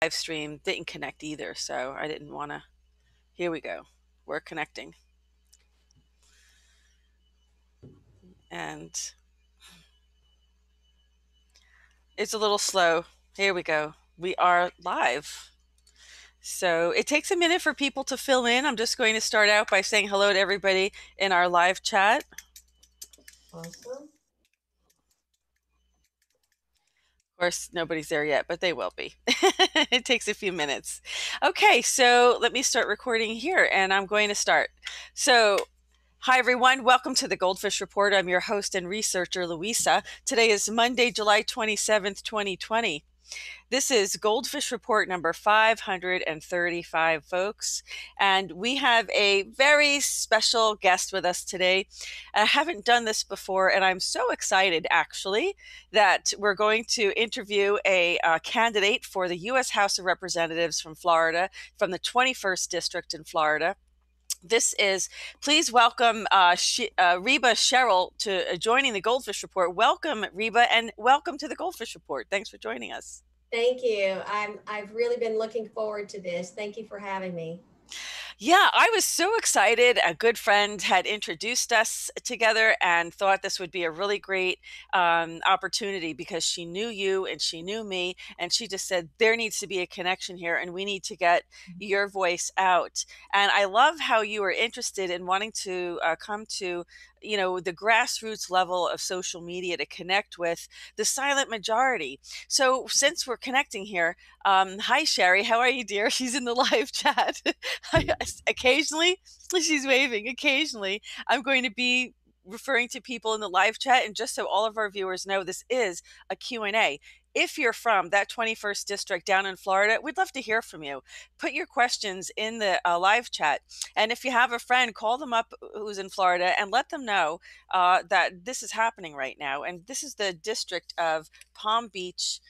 live stream didn't connect either, so I didn't want to. Here we go. We're connecting. And it's a little slow. Here we go. We are live. So it takes a minute for people to fill in. I'm just going to start out by saying hello to everybody in our live chat. Awesome. Of course, nobody's there yet, but they will be. It takes a few minutes. Okay, so let me start recording here, and I'm going to start. So, hi, everyone. Welcome to the GoldFish Report. I'm your host and researcher, Louisa. Today is Monday, July 27th, 2020. This is GoldFish Report number 535, folks. And we have a very special guest with us today. I haven't done this before, and I'm so excited, actually, that we're going to interview a candidate for the U.S. House of Representatives from Florida, from the 21st District in Florida. Please welcome Reba Sherrill to joining the GoldFish Report. Welcome, Reba, and welcome to the GoldFish Report. Thanks for joining us. Thank you. I've really been looking forward to this. Thank you for having me. Yeah, I was so excited. A good friend had introduced us together and thought this would be a really great opportunity because she knew you and she knew me. And she just said, there needs to be a connection here and we need to get your voice out. And I love how you are interested in wanting to come to the grassroots level of social media to connect with the silent majority. So since we're connecting here, hi, Sherry. How are you, dear? She's in the live chat. Occasionally, she's waving. Occasionally, I'm going to be referring to people in the live chat. And just so all of our viewers know, this is a Q&A. If you're from that 21st district down in Florida, we'd love to hear from you. Put your questions in the live chat. And if you have a friend, call them up who's in Florida and let them know that this is happening right now. And this is the district of Palm Beach,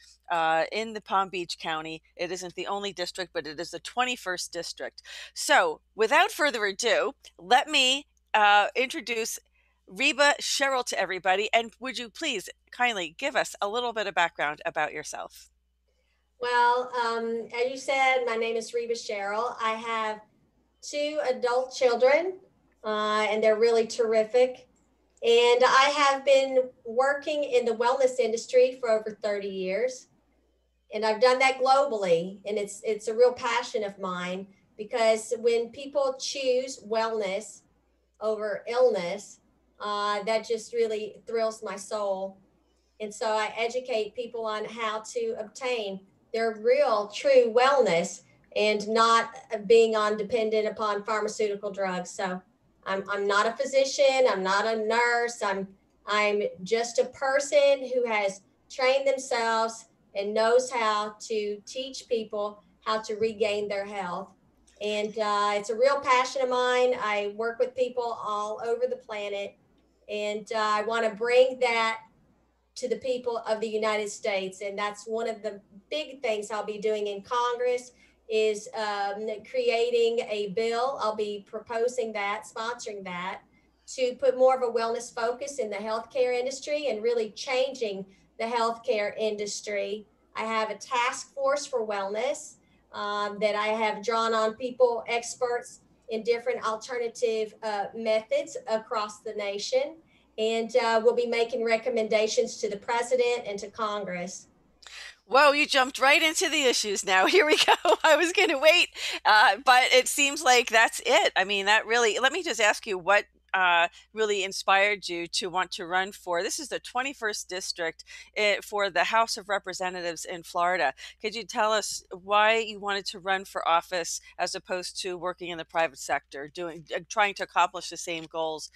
in the Palm Beach County. It isn't the only district, but it is the 21st district. So without further ado, let me introduce Reba Sherrill to everybody. And would you please kindly give us a little bit of background about yourself? Well, as you said, my name is Reba Sherrill. I have 2 adult children, and they're really terrific. And I have been working in the wellness industry for over 30 years. And I've done that globally. And it's a real passion of mine because when people choose wellness over illness, that just really thrills my soul. And so I educate people on how to obtain their real, true wellness and not being on dependent upon pharmaceutical drugs. So I'm not a physician. I'm not a nurse. I'm just a person who has trained themselves and knows how to teach people how to regain their health. And it's a real passion of mine. I work with people all over the planet, and I want to bring that to the people of the United States. And that's one of the big things I'll be doing in Congress is creating a bill. I'll be proposing that, sponsoring that, to put more of a wellness focus in the healthcare industry and really changing the healthcare industry. I have a task force for wellness that I have drawn on people, experts in different alternative methods across the nation. And we'll be making recommendations to the president and to Congress. Whoa, you jumped right into the issues now. Here we go. I was going to wait, but it seems like that's it. I mean, that really, let me just ask you what really inspired you to want to run for, this is the 21st district for the House of Representatives in Florida. Could you tell us why you wanted to run for office as opposed to working in the private sector, trying to accomplish the same goals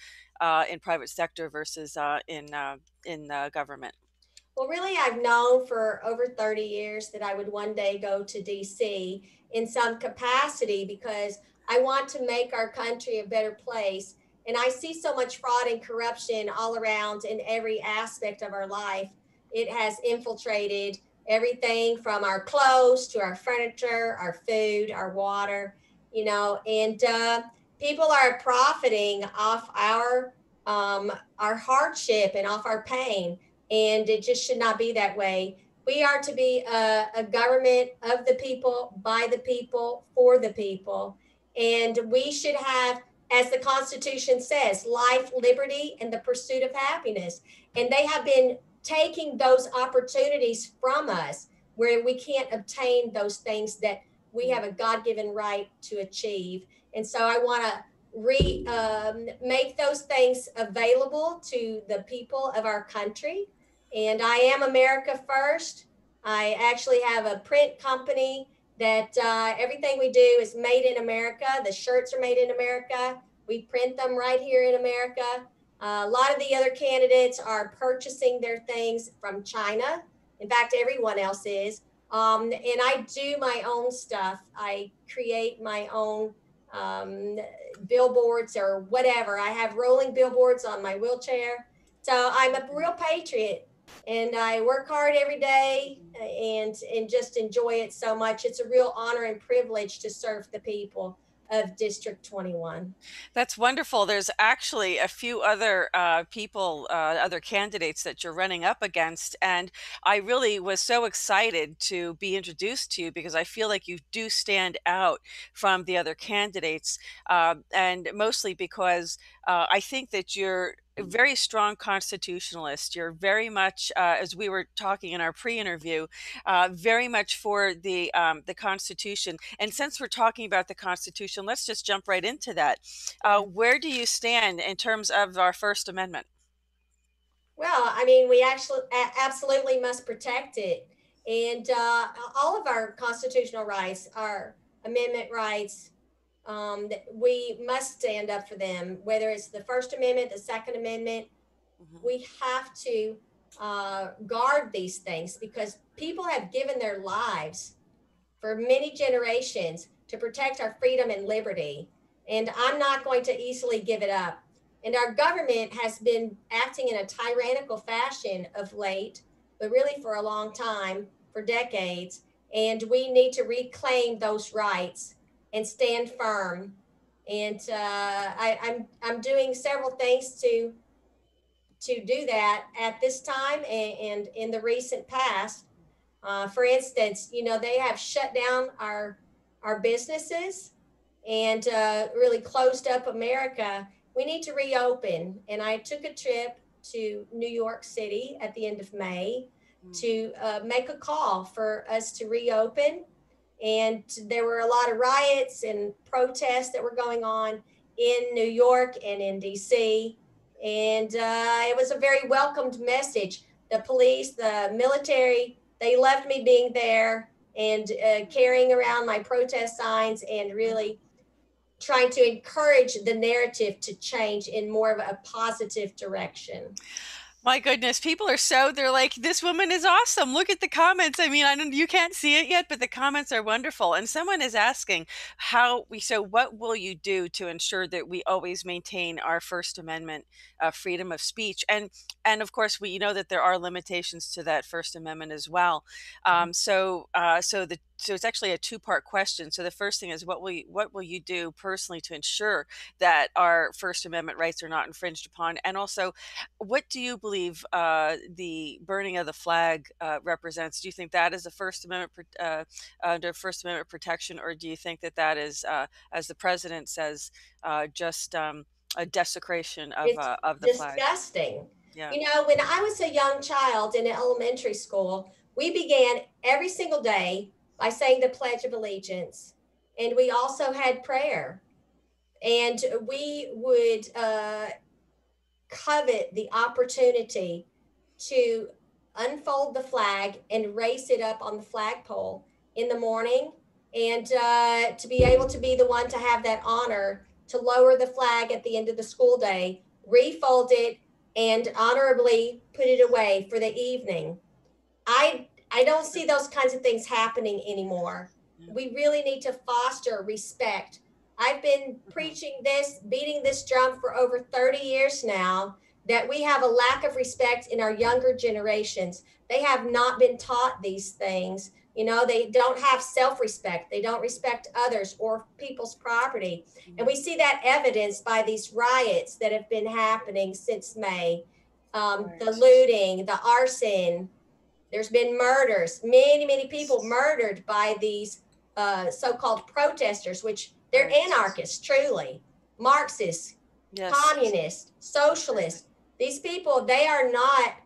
in private sector versus in government? Well, really, I've known for over 30 years that I would one day go to DC in some capacity because I want to make our country a better place. And I see so much fraud and corruption all around in every aspect of our life. It has infiltrated everything from our clothes to our furniture, our food, our water, and people are profiting off our hardship and off our pain, and it just should not be that way. We are to be a government of the people, by the people, for the people. And we should have, as the Constitution says, life, liberty, and the pursuit of happiness. And they have been taking those opportunities from us where we can't obtain those things that we have a God-given right to achieve. And so I want to make those things available to the people of our country. And I am America First. I actually have a print company that everything we do is made in America. The shirts are made in America. We print them right here in America. A lot of the other candidates are purchasing their things from China. In fact, everyone else is. And I do my own stuff. I create my own billboards or whatever. I have rolling billboards on my wheelchair. So I'm a real patriot, and I work hard every day and just enjoy it so much. It's a real honor and privilege to serve the people of District 21. That's wonderful. There's actually a few other people, other candidates that you're running up against. And I really was so excited to be introduced to you because I feel like you do stand out from the other candidates. And mostly because I think that you're a very strong constitutionalist. You're very much, as we were talking in our pre-interview, very much for the Constitution. And since we're talking about the Constitution, let's just jump right into that. Where do you stand in terms of our First Amendment? Well, I mean, we actually absolutely must protect it. And all of our constitutional rights, our amendment rights, we must stand up for them, whether it's the First Amendment, the Second Amendment. We have to guard these things because people have given their lives for many generations to protect our freedom and liberty. And I'm not going to easily give it up. And our government has been acting in a tyrannical fashion of late, but really for a long time, for decades. And we need to reclaim those rights and stand firm. And I'm doing several things to do that at this time and in the recent past. For instance, you know, they have shut down our businesses and really closed up America. We need to reopen. And I took a trip to New York City at the end of May to make a call for us to reopen. And there were a lot of riots and protests that were going on in New York and in DC. And it was a very welcomed message. The police, the military, they loved me being there and carrying around my protest signs and really trying to encourage the narrative to change in more of a positive direction. My goodness, people are they're like, this woman is awesome. Look at the comments. I mean, you can't see it yet, but the comments are wonderful. And someone is asking so what will you do to ensure that we always maintain our First Amendment freedom of speech? And of course, we know that there are limitations to that First Amendment as well. So it's actually a two-part question. So the first thing is, what will you do personally to ensure that our First Amendment rights are not infringed upon? And also, what do you believe the burning of the flag represents? Do you think that is a First Amendment under First Amendment protection, or do you think that that is, as the president says, just a desecration It's of the flag? disgusting. Yeah. You know, when I was a young child in elementary school, we began every single day by saying the Pledge of Allegiance. And we also had prayer. And we would covet the opportunity to unfold the flag and raise it up on the flagpole in the morning, and to be able to be the one to have that honor to lower the flag at the end of the school day, refold it, and honorably put it away for the evening. I don't see those kinds of things happening anymore. We really need to foster respect. I've been preaching this, beating this drum for over 30 years now, that we have a lack of respect in our younger generations. They have not been taught these things. You know, they don't have self-respect. They don't respect others or people's property. And we see that evidenced by these riots that have been happening since May. The looting, the arson, There's been murders, many, many people murdered by these so-called protesters, which they're Right. anarchists, truly, Marxists, Yes. communists, socialists. These people, they are not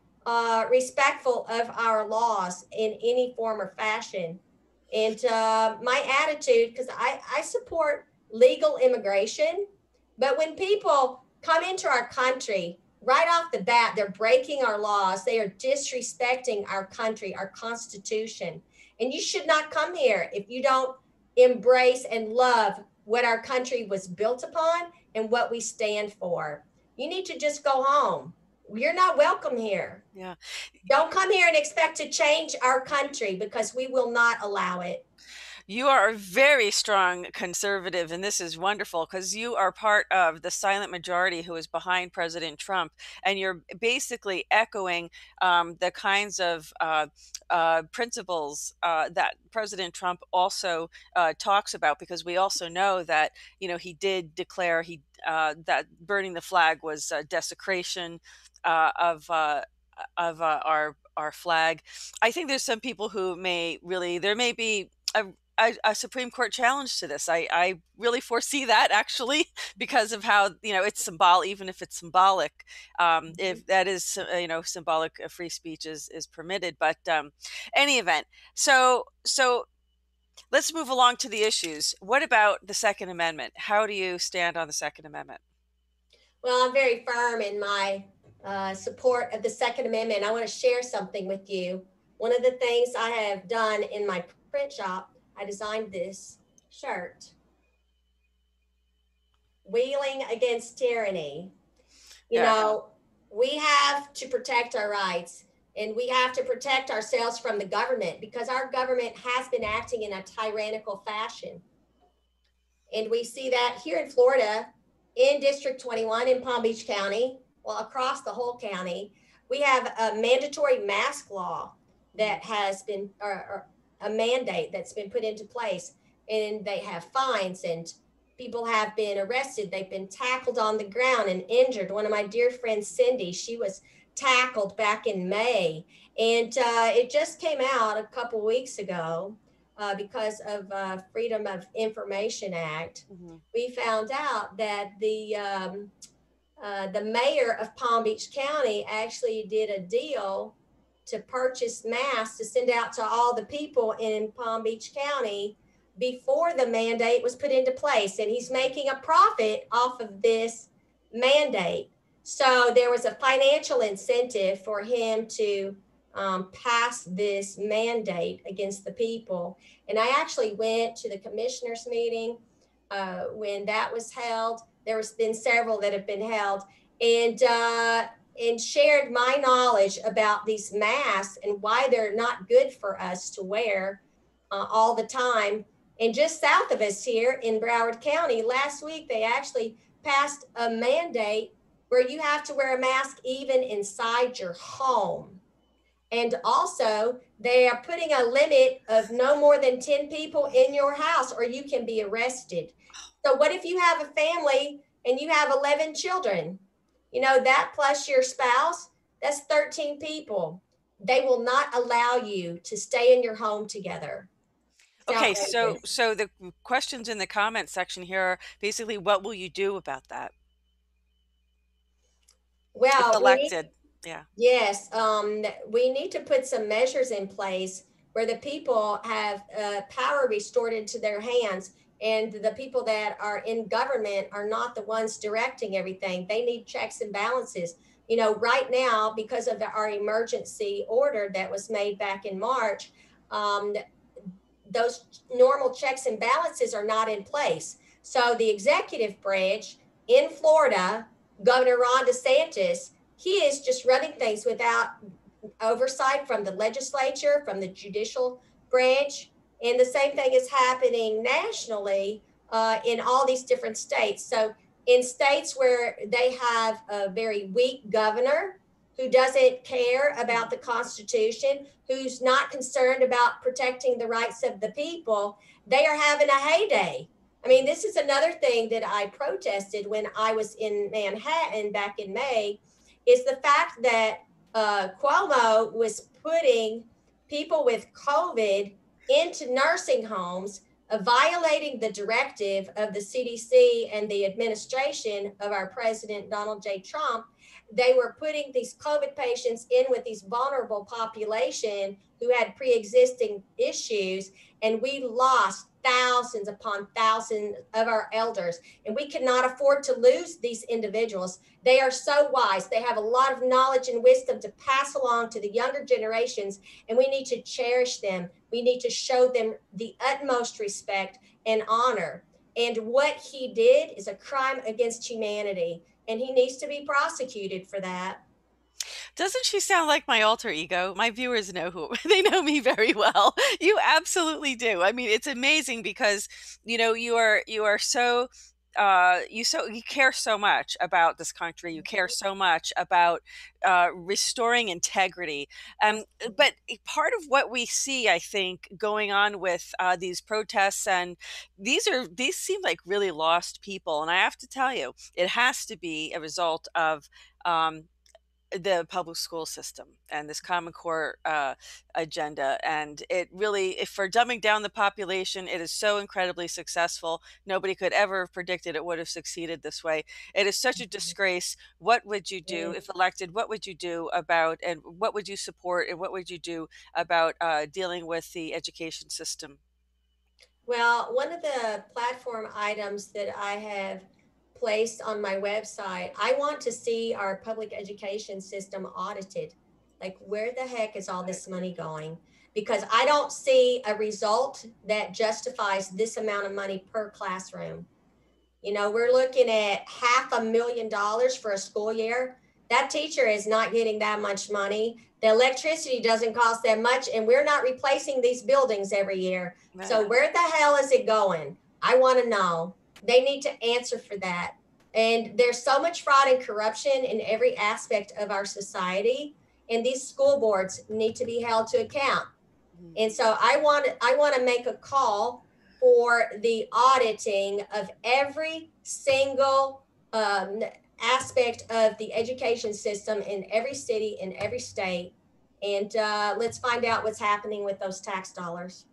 respectful of our laws in any form or fashion. And my attitude, because I support legal immigration, but when people come into our country, right off the bat, they're breaking our laws. They are disrespecting our country, our Constitution. And you should not come here if you don't embrace and love what our country was built upon and what we stand for. You need to just go home. You're not welcome here. Yeah. Don't come here and expect to change our country, because we will not allow it. You are a very strong conservative, and this is wonderful because you are part of the silent majority who is behind President Trump, and you're basically echoing the kinds of principles that President Trump also talks about. Because we also know that he did declare that burning the flag was desecration of our flag. I think there's some people who there may be a Supreme Court challenge to this. I really foresee that, actually, because of how it's symbolic. Even if it's symbolic, if that is symbolic, free speech is permitted. But any event, so let's move along to the issues. What about the Second Amendment? How do you stand on the Second Amendment? Well, I'm very firm in my support of the Second Amendment. I want to share something with you. One of the things I have done in my print shop, I designed this shirt, Wheeling Against Tyranny. You Yeah. know, we have to protect our rights, and we have to protect ourselves from the government, because our government has been acting in a tyrannical fashion. And we see that here in Florida, in District 21 in Palm Beach County, well, across the whole county, we have a mandatory mask law that has been, or a mandate that's been put into place. And they have fines, and people have been arrested. They've been tackled on the ground and injured. One of my dear friends, Cindy, she was tackled back in May. And it just came out a couple weeks ago because of Freedom of Information Act. Mhm. We found out that the mayor of Palm Beach County actually did a deal to purchase masks to send out to all the people in Palm Beach County before the mandate was put into place. And he's making a profit off of this mandate. So there was a financial incentive for him to pass this mandate against the people. And I actually went to the commissioners meeting when that was held. There's been several that have been held, and shared my knowledge about these masks and why they're not good for us to wear all the time. And just south of us here in Broward County, last week they actually passed a mandate where you have to wear a mask even inside your home. And also, they are putting a limit of no more than 10 people in your house, or you can be arrested. So, what if you have a family and you have 11 children? That plus your spouse, that's 13 people. They will not allow you to stay in your home together. It's Okay, so outrageous. the questions in the comment section here are basically, what will you do about that if Well, we need elected? Yeah. Yes, we need to put some measures in place where the people have power restored into their hands, and the people that are in government are not the ones directing everything. They need checks and balances. Right now, because of our emergency order that was made back in March, those normal checks and balances are not in place. So the executive branch in Florida, Governor Ron DeSantis, he is just running things without oversight from the legislature, from the judicial branch. And the same thing is happening nationally in all these different states. So in states where they have a very weak governor who doesn't care about the Constitution, who's not concerned about protecting the rights of the people, they are having a heyday. I mean, this is another thing that I protested when I was in Manhattan back in May, is the fact that Cuomo was putting people with COVID into nursing homes, violating the directive of the CDC and the administration of our president, Donald J. Trump. They were putting these COVID patients in with these vulnerable population who had pre-existing issues, and we lost thousands upon thousands of our elders, and we cannot afford to lose these individuals. They are so wise. They have a lot of knowledge and wisdom to pass along to the younger generations, and we need to cherish them. We need to show them the utmost respect and honor. And what he did is a crime against humanity, and he needs to be prosecuted for that. Doesn't she sound like my alter ego? My viewers know who they know me very well. You absolutely do. I mean, it's amazing because, you are so you care so much about this country. You care so much about restoring integrity. But part of what we see, I think, going on with these protests, and these seem like really lost people. And I have to tell you, it has to be a result of um, the public school system and this Common Core agenda. And it really, if for dumbing down the population, it is so incredibly successful. Nobody could ever have predicted it would have succeeded this way. It is such a disgrace. What would you do if elected? What would you do about, and what would you support, and what would you do about dealing with the education system? Well, one of the platform items that I have placed on my website, I want to see our public education system audited. Like, where the heck is all this money going? Because I don't see a result that justifies this amount of money per classroom. You know, we're looking at $500,000 for a school year. That teacher is not getting that much money. The electricity doesn't cost that much, and we're not replacing these buildings every year. So Yeah. where the hell is it going? I want to know. They need to answer for that. And there's so much fraud and corruption in every aspect of our society, and these school boards need to be held to account. Mhm. And so I want to make a call for the auditing of every single aspect of the education system in every city, in every state. And let's find out what's happening with those tax dollars.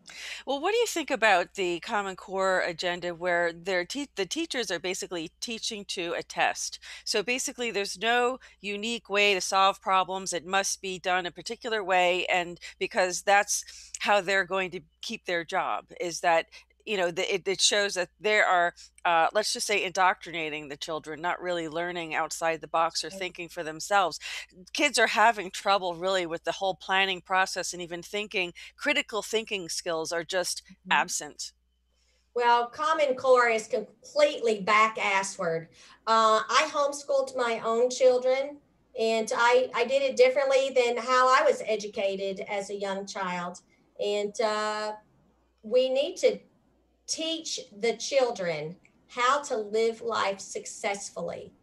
Well, what do you think about the Common Core agenda where the teachers are basically teaching to a test? So basically, there's no unique way to solve problems. It must be done a particular way, and because that's how they're going to keep their job, is that it shows that there are let's just say indoctrinating the children, not really learning outside the box or thinking for themselves. Kids are having trouble really with the whole planning process, and even critical thinking skills are just Mhm. absent. Well, Common Core is completely back assward. I homeschooled my own children, and I did it differently than how I was educated as a young child. And we need to teach the children how to live life successfully.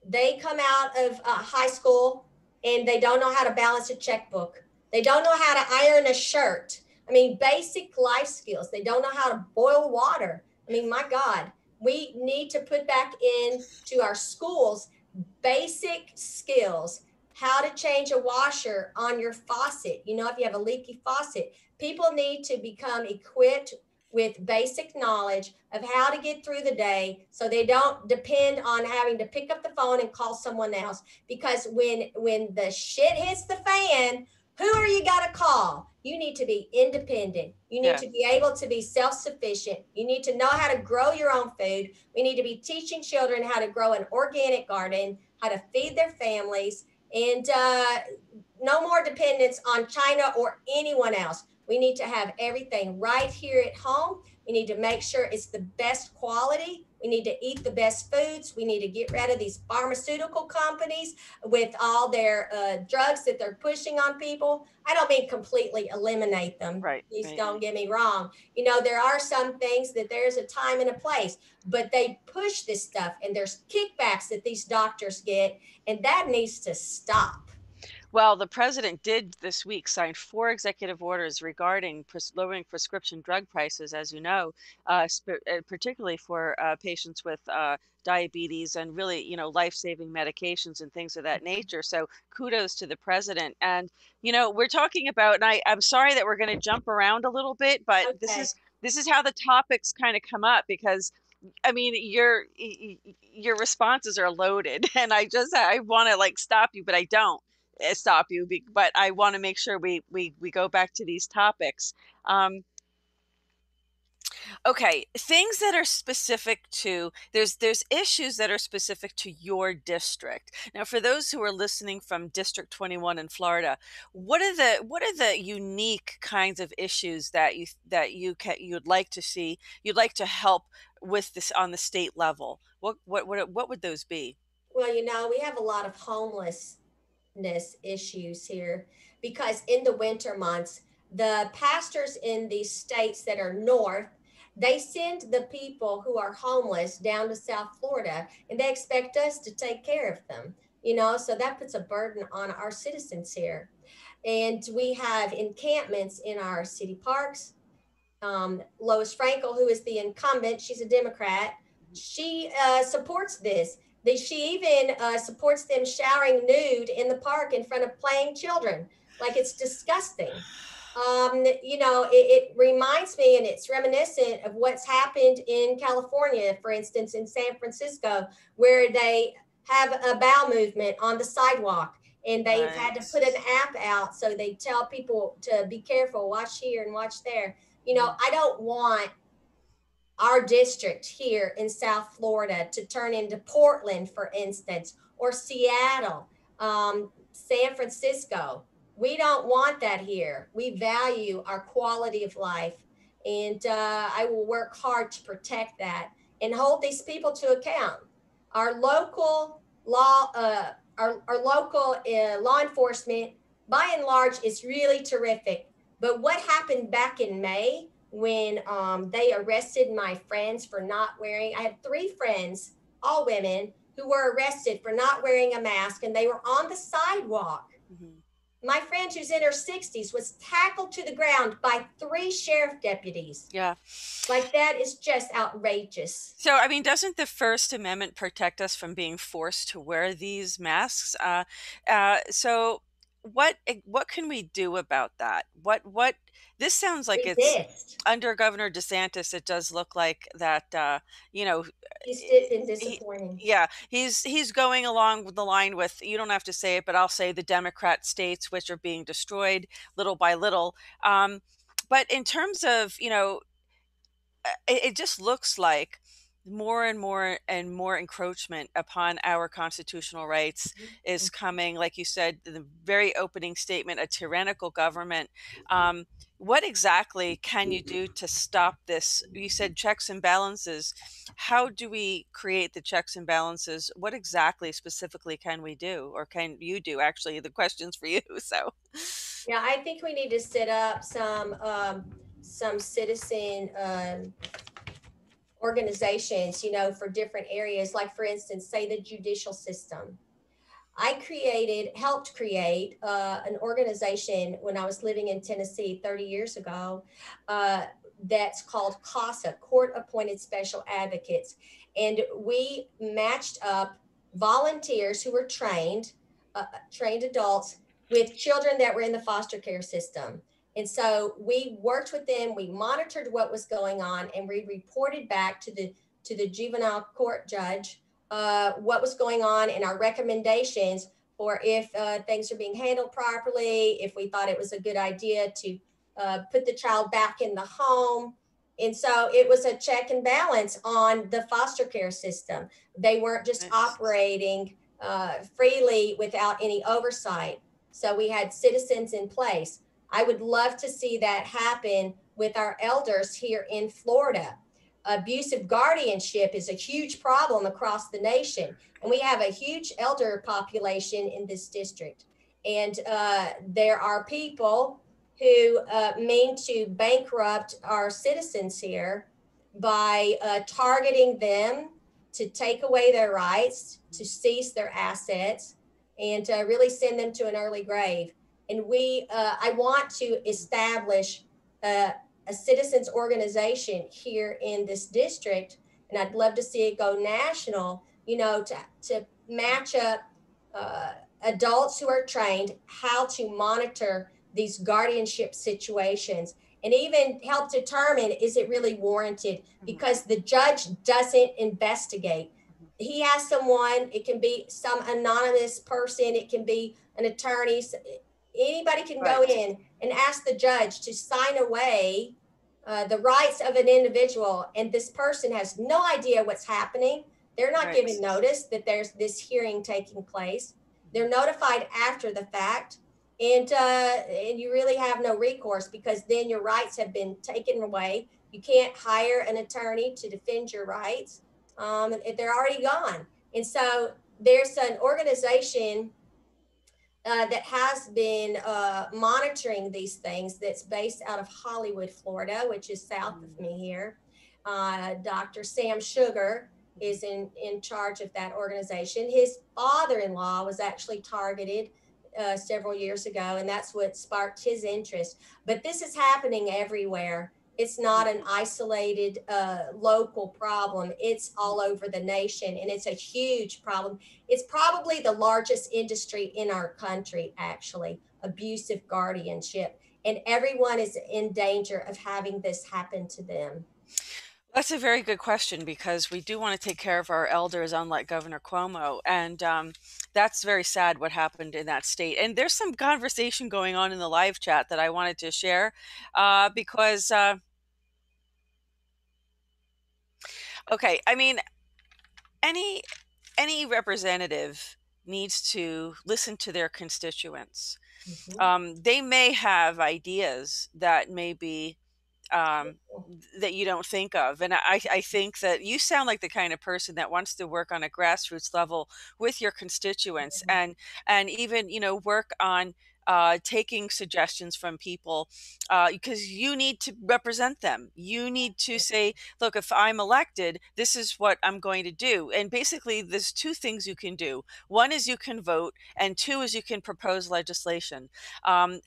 They come out of high school and they don't know how to balance a checkbook. They don't know how to iron a shirt. I mean, basic life skills. They don't know how to boil water. I mean, my God, we need to put back into our schools basic skills, how to change a washer on your faucet. You know, if you have a leaky faucet, people need to become equipped with basic knowledge of how to get through the day so they don't depend on having to pick up the phone and call someone else. Because when the shit hits the fan, who are you got to call? You need to be independent. You need Yeah. to be able to be self-sufficient. You need to know how to grow your own food. We need to be teaching children how to grow an organic garden, how to feed their families, and no more dependence on China or anyone else. We need to have everything right here at home. We need to make sure it's the best quality. We need to eat the best foods. We need to get rid of these pharmaceutical companies with all their drugs that they're pushing on people. I don't mean completely eliminate them. Right. Please Right. don't get me wrong. You know, there are some things that there's a time and a place, but they push this stuff, and there's kickbacks that these doctors get, and that needs to stop. Well, the president did this week sign 4 executive orders regarding lowering prescription drug prices, as you know, particularly for patients with diabetes and really, life-saving medications and things of that nature. So kudos to the president. And, we're talking about, and I'm sorry that we're going to jump around a little bit, but this Okay. is this is how the topics kind of come up because I mean, your responses are loaded, and I want to like stop you, but I don't stop you. But I want to make sure we go back to these topics. Um, okay, things that are specific to there's issues that are specific to your district. Now, for those who are listening from District 21 in Florida, what are the unique kinds of issues you'd like to see, you'd like to help with this on the state level? What would those be? Well, we have a lot of homelessness issues here because in the winter months, the pastors in these states that are north, they send the people who are homeless down to South Florida and they expect us to take care of them. So that puts a burden on our citizens here. And we have encampments in our city parks. Lois Frankel, who is the incumbent, she's a Democrat. She supports this. She even supports them showering nude in the park in front of playing children. Like it's disgusting. It reminds me and it's reminiscent of what's happened in California, for instance, in San Francisco, where they have a bowel movement on the sidewalk and they've had to Right. put an app out so they tell people to be careful, watch here and watch there. Mhm. I don't want our district here in South Florida to turn into Portland, for instance, or Seattle, San Francisco. We don't want that here. We value our quality of life. And I will work hard to protect that and hold these people to account. Our local law enforcement, by and large, is really terrific. But what happened back in May when they arrested my friends for not wearing, I had 3 friends, all women, who were arrested for not wearing a mask, and they were on the sidewalk. Mhm. My friend, who's in her 60s, was tackled to the ground by 3 sheriff deputies. Yeah. Like, that is just outrageous. So, I mean, doesn't the First Amendment protect us from being forced to wear these masks? So, what can we do about that? What this sounds like it's Resist. under Governor DeSantis. It does look like that. You know, He's been he, disappointing. yeah, he's going along with the line with you don't have to say it, but I'll say the Democrat states which are being destroyed little by little. But in terms of it just looks like more and more and more encroachment upon our constitutional rights is Mhm. coming. Like you said, the very opening statement, a tyrannical government. Um, what exactly can you do to stop this? You said checks and balances. How do we create the checks and balances? What exactly specifically can we do, or can you do? Actually, the question's for you. So, Yeah, I think we need to set up some citizen organizations, for different areas. Like, for instance, say the judicial system. Helped create an organization when I was living in Tennessee 30 years ago. Uh, that's called CASA, Court Appointed Special Advocates. And we matched up volunteers who were trained adults with children that were in the foster care system. And so we worked with them, we monitored what was going on, and we reported back to the juvenile court judge what was going on and our recommendations for if things are being handled properly, if we thought it was a good idea to put the child back in the home. And so it was a check and balance on the foster care system. They weren't just nice. operating freely without any oversight. So we had citizens in place. I would love to see that happen with our elders here in Florida. Abusive guardianship is a huge problem across the nation, and we have a huge elder population in this district. And there are people who mean to bankrupt our citizens here by targeting them to take away their rights, to seize their assets, and really send them to an early grave. And I want to establish a citizens organization here in this district, and I'd love to see it go national, to match up adults who are trained how to monitor these guardianship situations, and even help determine, is it really warranted, because the judge doesn't investigate. He has someone, it can be some anonymous person, it can be an attorney, anybody can go in and ask the judge to sign away the rights of an individual, and this person has no idea what's happening. They're not given notice that there's this hearing taking place. They're notified after the fact, and you really have no recourse, because then your rights have been taken away. You can't hire an attorney to defend your rights. They're already gone. And so there's an organization that has been monitoring these things, that's based out of Hollywood, Florida, which is south of me here. Dr. Sam Sugar is in charge of that organization. His father-in-law was actually targeted several years ago, and that's what sparked his interest. But this is happening everywhere. It's not an isolated local problem. It's all over the nation, and it's a huge problem. It's probably the largest industry in our country, actually, abusive guardianship. And everyone is in danger of having this happen to them. That's a very good question, because we do want to take care of our elders, unlike Governor Cuomo. And that's very sad what happened in that state. And there's some conversation going on in the live chat that I wanted to share because, okay, I mean, any representative needs to listen to their constituents. They may have ideas that may be that you don't think of. And I think that you sound like the kind of person that wants to work on a grassroots level with your constituents, and even, work on taking suggestions from people, because you need to represent them. You need to say, look, if I'm elected, this is what I'm going to do. And basically, there's two things you can do. One is you can vote, and two is you can propose legislation. Those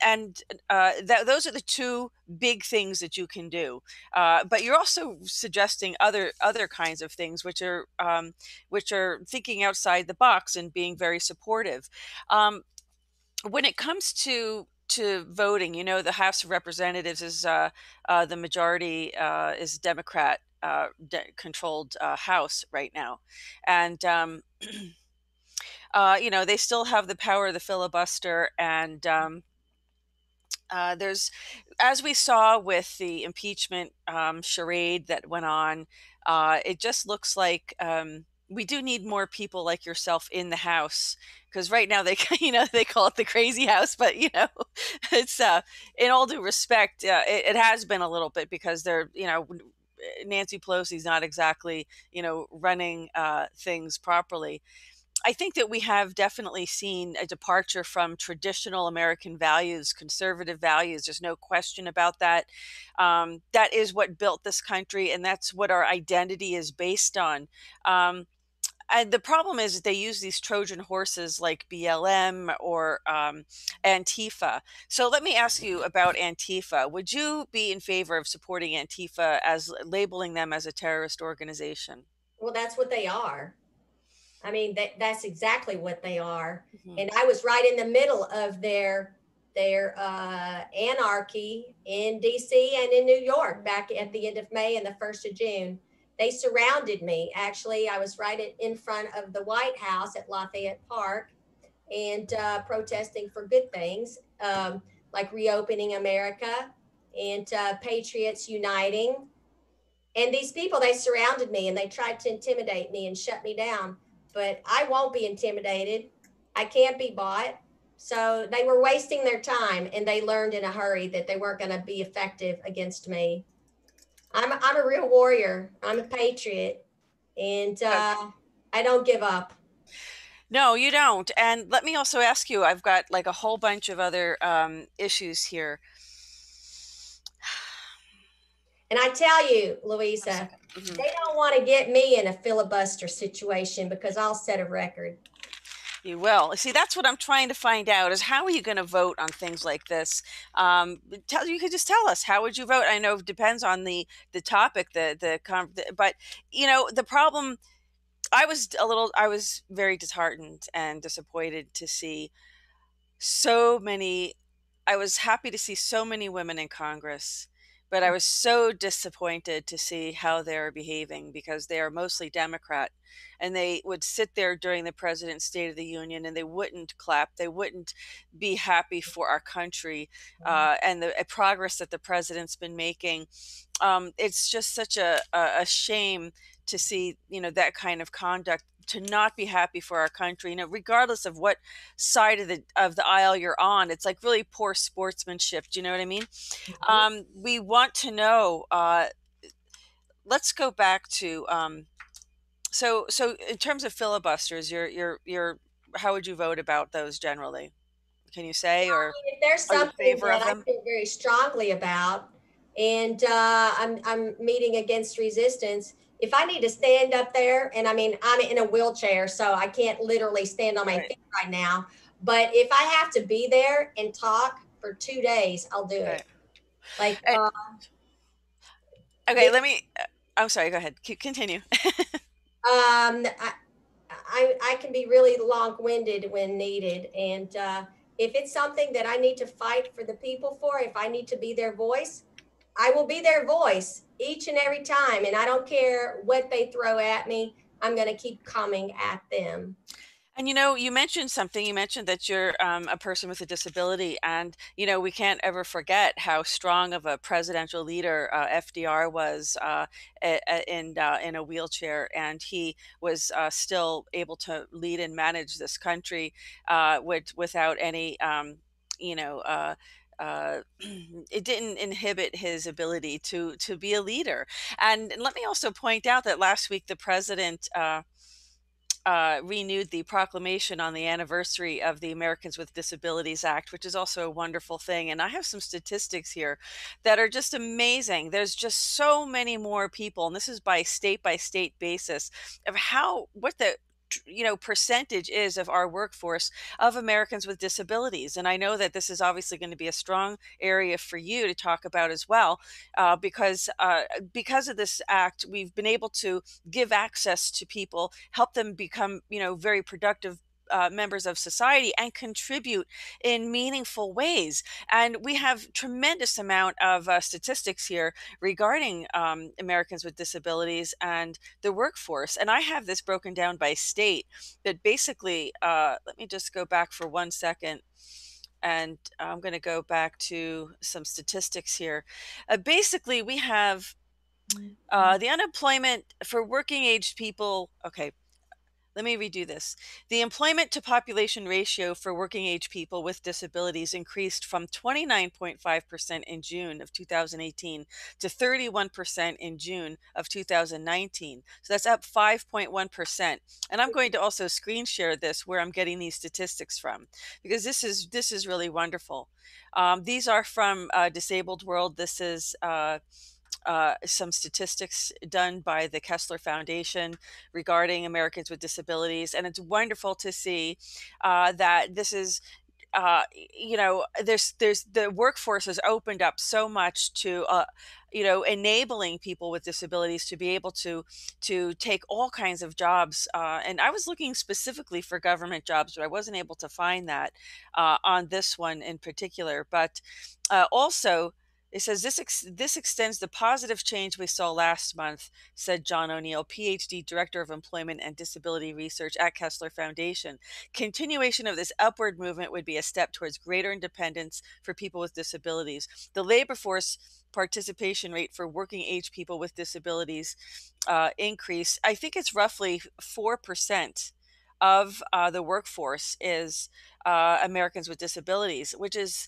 are the two big things that you can do. But you're also suggesting other kinds of things, which are thinking outside the box and being very supportive. When it comes to voting, the House of Representatives is the majority is Democrat controlled House right now, and they still have the power of the filibuster, and there's, as we saw with the impeachment charade that went on, it just looks like we do need more people like yourself in the House, because right now they, they call it the crazy House, but it's in all due respect, it has been a little bit, because they're, Nancy Pelosi's not exactly, running things properly. I think that we have definitely seen a departure from traditional American values, conservative values. There's no question about that. That is what built this country, and that's what our identity is based on. And the problem is that they use these Trojan horses like BLM or Antifa. So let me ask you about Antifa. Would you be in favor of supporting Antifa, as labeling them as a terrorist organization? Well, that's what they are. I mean, that's exactly what they are. Mm-hmm. And I was right in the middle of their anarchy in DC and in New York back at the end of May and the 1st of June. They surrounded me. Actually, I was right in front of the White House at Lafayette Park, and protesting for good things, like reopening America and Patriots uniting. And these people, they surrounded me and they tried to intimidate me and shut me down. But I won't be intimidated. I can't be bought. So they were wasting their time, and they learned in a hurry that they weren't going to be effective against me. I'm a real warrior. I'm a patriot, and I don't give up. No, you don't. And let me also ask you, I've got like a whole bunch of other issues here. And I tell you, Louisa, they don't want to get me in a filibuster situation, because I'll set a record. You will. See, that's what I'm trying to find out is how are you going to vote on things like this? You could just tell us how would you vote? I know it depends on the topic, but the problem. I was very disheartened and disappointed to see so many. I was happy to see so many women in Congress, but I was so disappointed to see how they're behaving because they are mostly Democrat, and they would sit there during the president's State of the Union and they wouldn't clap, they wouldn't be happy for our country and the progress that the president's been making. It's just such a shame to see, that kind of conduct, to not be happy for our country, regardless of what side of the aisle you're on. It's like really poor sportsmanship. Do you know what I mean? Mhm. We want to know. Let's go back to so in terms of filibusters, your how would you vote about those generally? Can you say, or If there's are you in something favor that of I them? feel very strongly about, and I'm meeting against resistance, if I need to stand up there, and I mean I'm in a wheelchair, so I can't literally stand on my Right. feet right now, but if I have to be there and talk for 2 days, I'll do it. Right. Like Eh, okay. this, Let me. I'm sorry. Go ahead. Continue. I, I can be really long-winded when needed, and if it's something that I need to fight for the people for, if I need to be their voice, I will be their voice each and every time, and I don't care what they throw at me. I'm going to keep coming at them. And you mentioned something. You mentioned that you're a person with a disability, and we can't ever forget how strong of a presidential leader FDR was in a wheelchair, and he was still able to lead and manage this country without any, you know. It didn't inhibit his ability to be a leader. And let me also point out that last week the president renewed the proclamation on the anniversary of the Americans with Disabilities Act, which is also a wonderful thing. And I have some statistics here that are just amazing. There's just so many more people, and this is by state basis of what the percentage is of our workforce of Americans with disabilities. And I know that this is obviously going to be a strong area for you to talk about as well, because of this act, we've been able to give access to people, help them become, very productive members of society and contribute in meaningful ways. And we have tremendous amount of statistics here regarding Americans with disabilities and the workforce. And I have this broken down by state that basically, let me just go back for 1 second. And I'm going to go back to some statistics here. Basically, we have the unemployment for working age people. Okay, let me redo this. The employment to population ratio for working age people with disabilities increased from 29.5% in June of 2018 to 31% in June of 2019. So that's up 5.1%. And I'm going to also screen share this where I'm getting these statistics from, because this is really wonderful. These are from Disabled World. This is some statistics done by the Kessler Foundation regarding Americans with disabilities. And it's wonderful to see that this is there's the workforce has opened up so much to enabling people with disabilities to be able to take all kinds of jobs, and I was looking specifically for government jobs, but I wasn't able to find that on this one in particular. But also, it says this extends the positive change we saw last month, said John O'Neill, PhD, Director of Employment and Disability Research at Kessler Foundation. Continuation of this upward movement would be a step towards greater independence for people with disabilities. The labor force participation rate for working age people with disabilities increase. I think it's roughly 4% of the workforce is Americans with disabilities, which is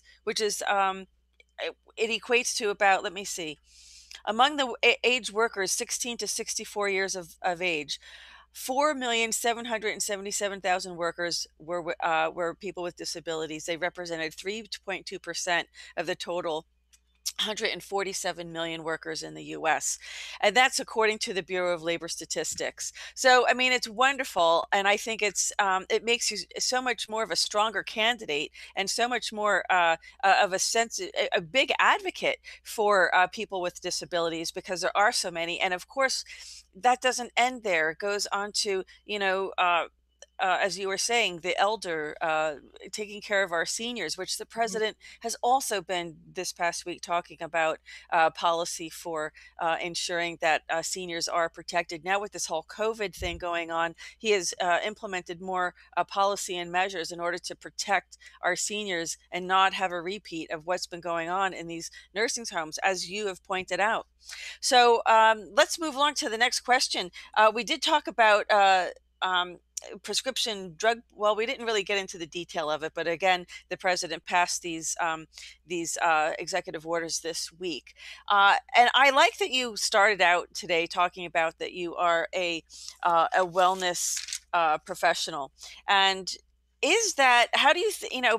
it equates to about, let me see, among the age workers 16 to 64 years of age, 4,777,000 workers were people with disabilities. They represented 3.2% of the total 147 million workers in the US. And that's according to the Bureau of Labor Statistics. So, I mean, it's wonderful. And I think it makes you so much more of a stronger candidate and so much more of a sense, a big advocate for people with disabilities because there are so many. And of course, that doesn't end there. It goes on to, as you were saying, the elder, taking care of our seniors, which the Mhm. president has also been this past week talking about policy for ensuring that seniors are protected. Now, with this whole COVID thing going on, he has implemented more policy and measures in order to protect our seniors and not have a repeat of what's been going on in these nursing homes, as you have pointed out. So let's move along to the next question. We did talk about. Um, Prescription drug. Well, we didn't really get into the detail of it, but again, the president passed these executive orders this week, and I like that you started out today talking about that you are a wellness professional, and is that how do you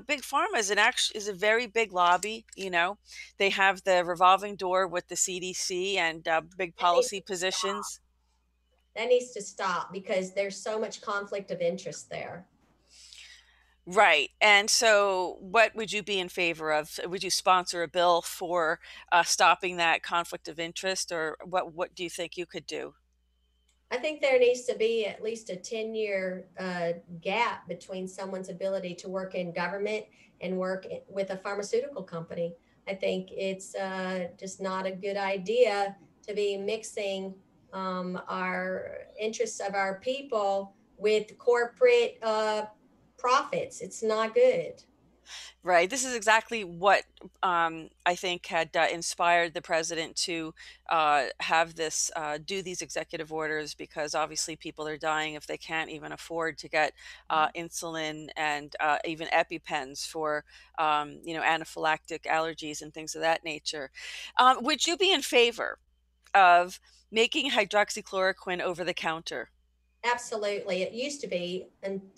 big pharma is is a very big lobby. They have the revolving door with the CDC and big That needs policy to stop. positions. That needs to stop because there's so much conflict of interest there. Right. And so, what would you be in favor of? Would you sponsor a bill for stopping that conflict of interest, or what do you think you could do? I think there needs to be at least a 10-year gap between someone's ability to work in government and with a pharmaceutical company. I think it's just not a good idea to be mixing our interests of our people with corporate profits. It's not good. Right. This is exactly what I think had inspired the president to have this do these executive orders because obviously people are dying if they can't even afford to get insulin and even EpiPens for anaphylactic allergies and things of that nature. Would you be in favor of making hydroxychloroquine over the counter? Absolutely. It used to be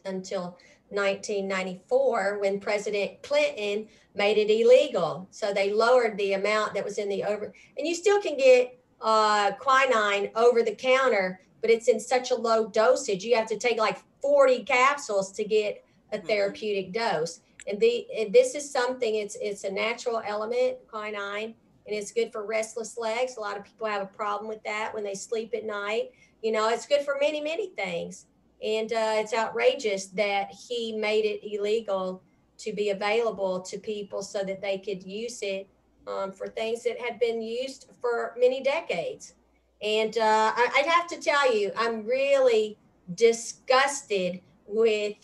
until 1994 when President Clinton made it illegal. So they lowered the amount that was in the over, and you still can get quinine over the counter, but it's in such a low dosage. You have to take like 40 capsules to get a Hmm. therapeutic dose. And this is something, it's a natural element, quinine, and it's good for restless legs. A lot of people have a problem with that when they sleep at night. It's good for many, many things. And it's outrageous that he made it illegal to be available to people so that they could use it for things that had been used for many decades. And I'd have to tell you, I'm really disgusted with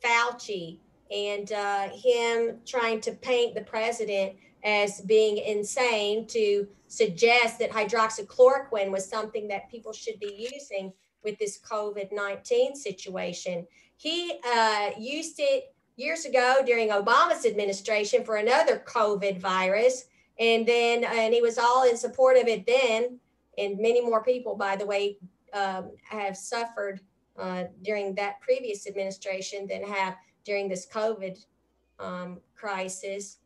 Fauci and him trying to paint the president as being insane to suggest that hydroxychloroquine was something that people should be using with this COVID-19 situation. He used it years ago during Obama's administration for another COVID virus. And he was all in support of it then. And many more people, by the way, have suffered during that previous administration than have during this COVID crisis.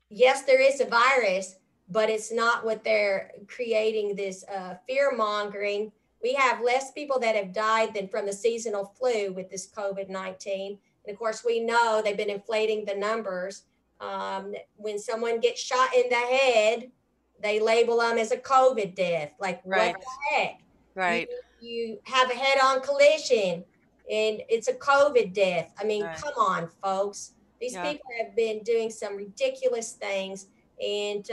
Yes, there is a virus, but it's not what they're creating this fear mongering. We have less people that have died than from the seasonal flu with this COVID-19. And of course, we know they've been inflating the numbers. When someone gets shot in the head, they label them as a COVID death. Like, what Right. the heck? You, Right. you have a head on collision and it's a COVID death. I mean, Right. come on, folks. These Yeah. people have been doing some ridiculous things, and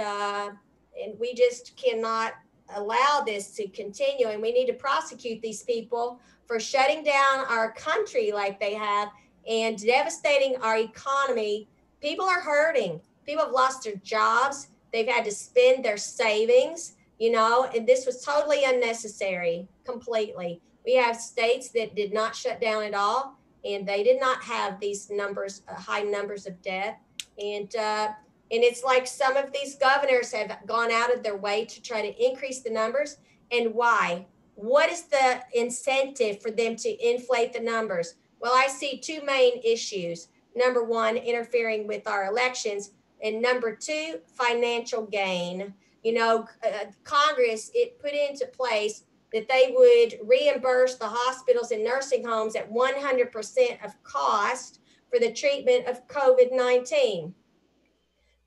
we just cannot allow this to continue. And we need to prosecute these people for shutting down our country like they have and devastating our economy. People are hurting. People have lost their jobs. They've had to spend their savings, and this was totally unnecessary, completely. We have states that did not shut down at all, and they did not have these numbers, high numbers of death. And it's like some of these governors have gone out of their way to try to increase the numbers. And why? What is the incentive for them to inflate the numbers? Well, I see two main issues. Number one, interfering with our elections, And number two, financial gain. Congress, it put into place that they would reimburse the hospitals and nursing homes at 100% of cost for the treatment of COVID-19.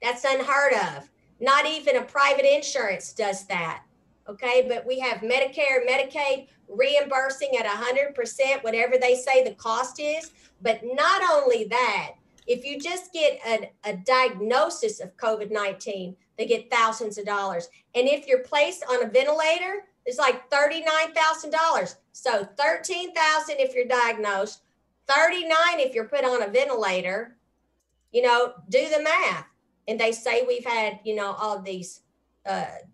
That's unheard of. Not even a private insurance does that. Okay, but we have Medicare, Medicaid reimbursing at 100%, whatever they say the cost is. But not only that, if you just get a diagnosis of COVID-19, they get thousands of dollars. And if you're placed on a ventilator, it's like $39,000. So $13,000 if you're diagnosed, $39,000 if you're put on a ventilator. Do the math. And they say we've had, all these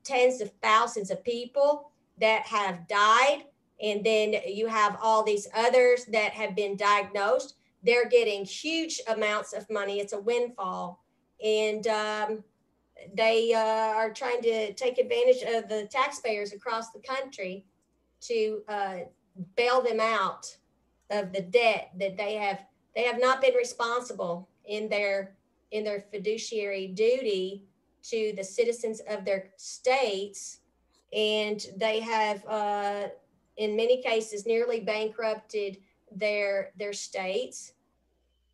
tens of thousands of people that have died. And then you have all these others that have been diagnosed. They're getting huge amounts of money. It's a windfall. And they are trying to take advantage of the taxpayers across the country to bail them out of the debt that they have not been responsible in their fiduciary duty to the citizens of their states, and they have in many cases nearly bankrupted their states,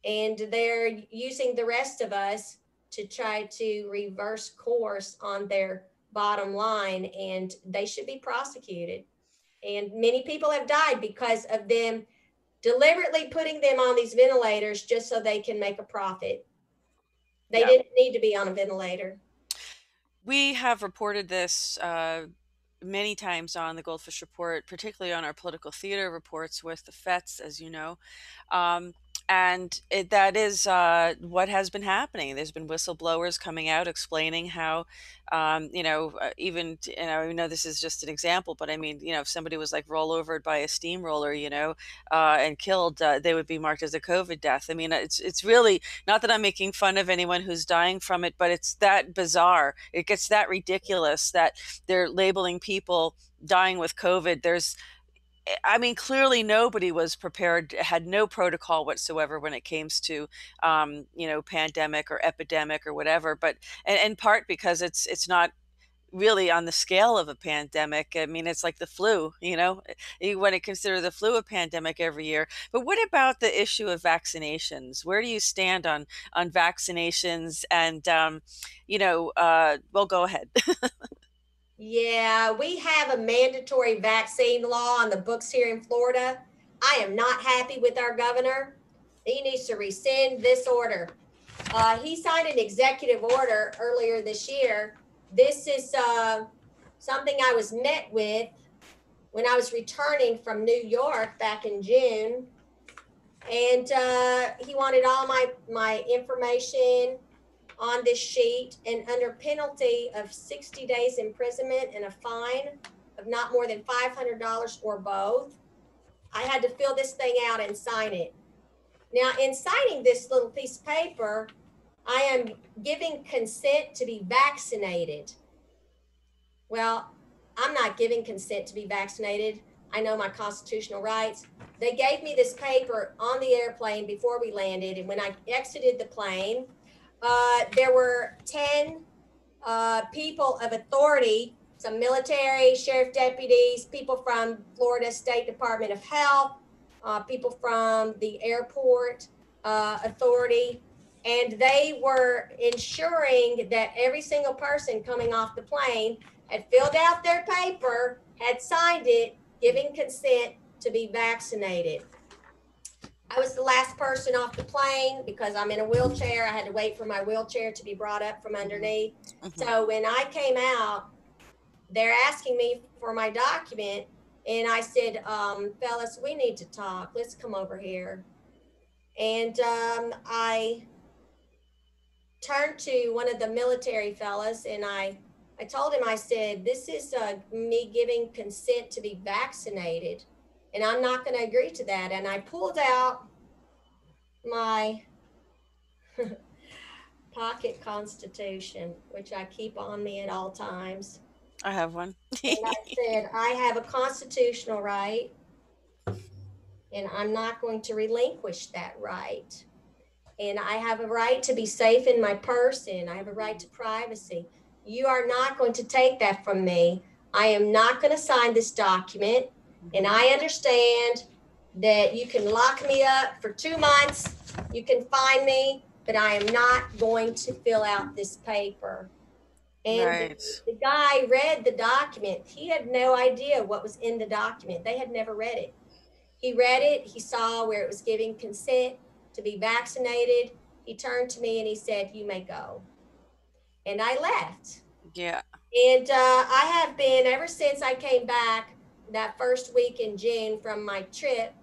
and they're using the rest of us to try to reverse course on their bottom line, and they should be prosecuted. And many people have died because of them deliberately putting them on these ventilators just so they can make a profit. They Yeah. didn't need to be on a ventilator. We have reported this many times on the GoldFish Report, particularly on our political theater reports with the FETs, as you know. And that is what has been happening. There's been whistleblowers coming out explaining how, even this is just an example, but I mean, if somebody was like roll over by a steamroller, and killed, they would be marked as a COVID death. I mean, it's really not that I'm making fun of anyone who's dying from it, but it's that bizarre. It gets that ridiculous that they're labeling people dying with COVID. Clearly nobody was prepared, had no protocol whatsoever when it came to, pandemic or epidemic or whatever. But and in part because it's not really on the scale of a pandemic. I mean, it's like the flu. You want to consider the flu a pandemic every year. But what about the issue of vaccinations? Where do you stand on vaccinations? And well, go ahead. Yeah, we have a mandatory vaccine law on the books here in Florida. I am not happy with our governor. He needs to rescind this order. He signed an executive order earlier this year. This is something I was met with when I was returning from New York back in June. And he wanted all my information on this sheet, and under penalty of 60 days imprisonment and a fine of not more than $500 or both, I had to fill this thing out and sign it. Now, in signing this little piece of paper, I am giving consent to be vaccinated. Well, I'm not giving consent to be vaccinated. I know my constitutional rights. They gave me this paper on the airplane before we landed, and when I exited the plane, there were 10 people of authority, some military, sheriff deputies, people from Florida State Department of Health, people from the airport authority, and they were ensuring that every single person coming off the plane had filled out their paper, had signed it, giving consent to be vaccinated. I was the last person off the plane because I'm in a wheelchair. I had to wait for my wheelchair to be brought up from underneath. Mhm. So when I came out, they're asking me for my document. And I said, fellas, we need to talk. Let's come over here. And I turned to one of the military fellas and I told him, I said, this is me giving consent to be vaccinated. And I'm not going to agree to that. And I pulled out my pocket constitution, which I keep on me at all times. I have one. And I said, I have a constitutional right, and I'm not going to relinquish that right. and I have a right to be safe in my person. I have a right to privacy. You are not going to take that from me. I am not going to sign this document. And Mhm. I understand that you can lock me up for 2 months. You can fine me, but I am not going to fill out this paper. And Right. the guy read the document. He had no idea what was in the document. They had never read it. He read it. He saw where it was giving consent to be vaccinated. He turned to me and he said, "You may go." And I left. Yeah. And I have been, ever since I came back that first week in June from my trip,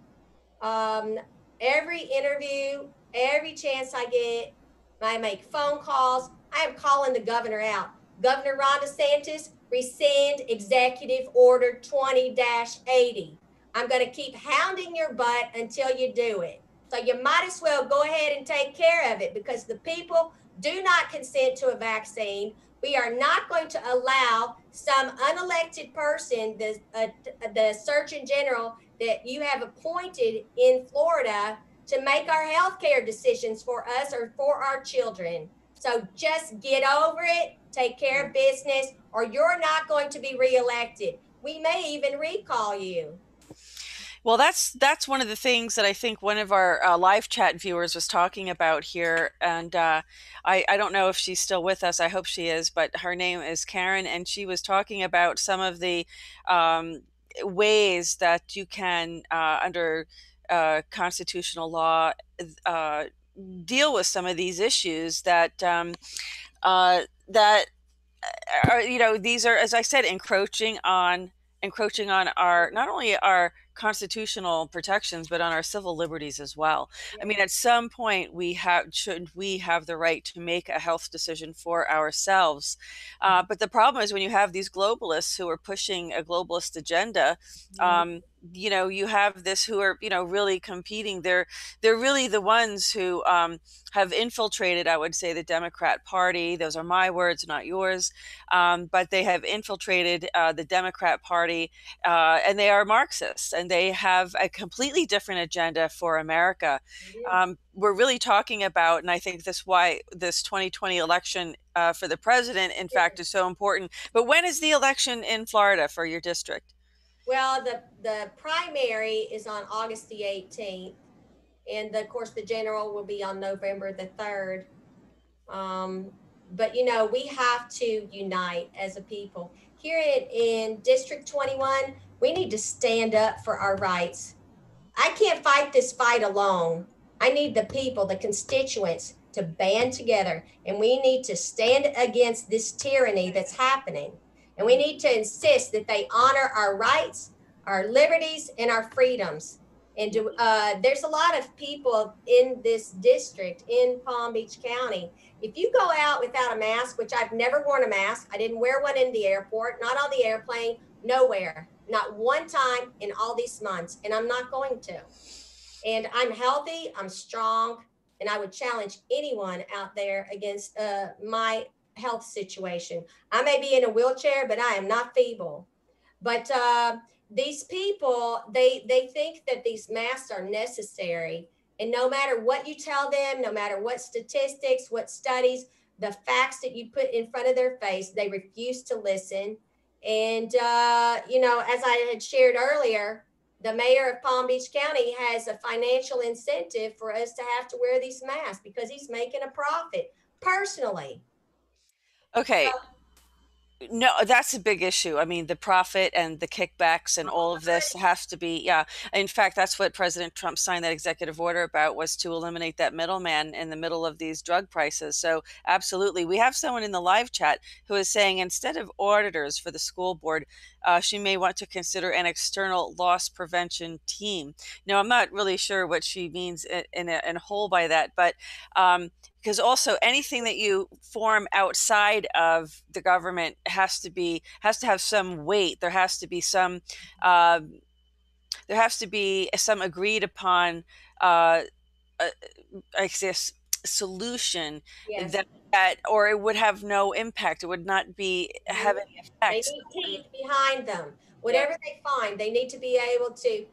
um, every interview, every chance I get, I make phone calls. I am calling the governor out. Governor Ron DeSantis, rescind Executive Order 20-80. I'm going to keep hounding your butt until you do it. So you might as well go ahead and take care of it, because the people do not consent to a vaccine. We are not going to allow some unelected person, the Surgeon General that you have appointed in Florida, to make our healthcare decisions for us or for our children. So just get over it, take care of business, or you're not going to be reelected. We may even recall you. Well, that's one of the things that I think one of our live chat viewers was talking about here, and I don't know if she's still with us. I hope she is, but her name is Karen, and she was talking about some of the um, ways that you can, under constitutional law, uh, deal with some of these issues that are, these are, as I said, encroaching on our, not only our constitutional protections, but on our civil liberties as well. I mean, Yes. at some point, shouldn't we have the right to make a health decision for ourselves? But the problem is when you have these globalists who are pushing a globalist agenda. um, you have this who are, really competing. They're really the ones who have infiltrated, I would say, the Democrat Party. Those are my words, not yours. But they have infiltrated the Democrat Party, and they are Marxists, and they have a completely different agenda for America. We're really talking about, and I think this why this 2020 election for the president, in fact, is so important. But when is the election in Florida for your district? Well, the primary is on August the 18th, and of course the general will be on November the 3rd. Um, but we have to unite as a people. Here in District 21, we need to stand up for our rights. I can't fight this fight alone. I need the people, the constituents, to band together, and we need to stand against this tyranny that's happening. And we need to insist that they honor our rights, our liberties, and our freedoms. And there's a lot of people in this district in Palm Beach County. If you go out without a mask, which I've never worn a mask, I didn't wear one in the airport, not on the airplane, nowhere, not one time in all these months, and I'm not going to. And I'm healthy, I'm strong, and I would challenge anyone out there against my health situation. I may be in a wheelchair, but I am not feeble. But these people, they think that these masks are necessary, and no matter what you tell them, no matter what statistics, what studies, the facts that you put in front of their face, they refuse to listen. And as I had shared earlier, the mayor of Palm Beach County has a financial incentive for us to have to wear these masks because he's making a profit personally. So, Okay. No, that's a big issue. I mean, the profit and the kickbacks and all of this has to be, yeah. In fact, that's what President Trump signed that executive order about, was to eliminate that middleman in the middle of these drug prices. So, absolutely. We have someone in the live chat who is saying instead of auditors for the school board, she may want to consider an external loss prevention team. Now, I'm not really sure what she means in whole by that, but because also anything that you form outside of the government has to have some weight. Uh, there has to be some agreed upon, uh, uh, I guess, solution yes. that, or it would have no impact. It would not be have Mhm. any They effects. need teeth behind them. Yeah. Whatever they find, they need to be able to,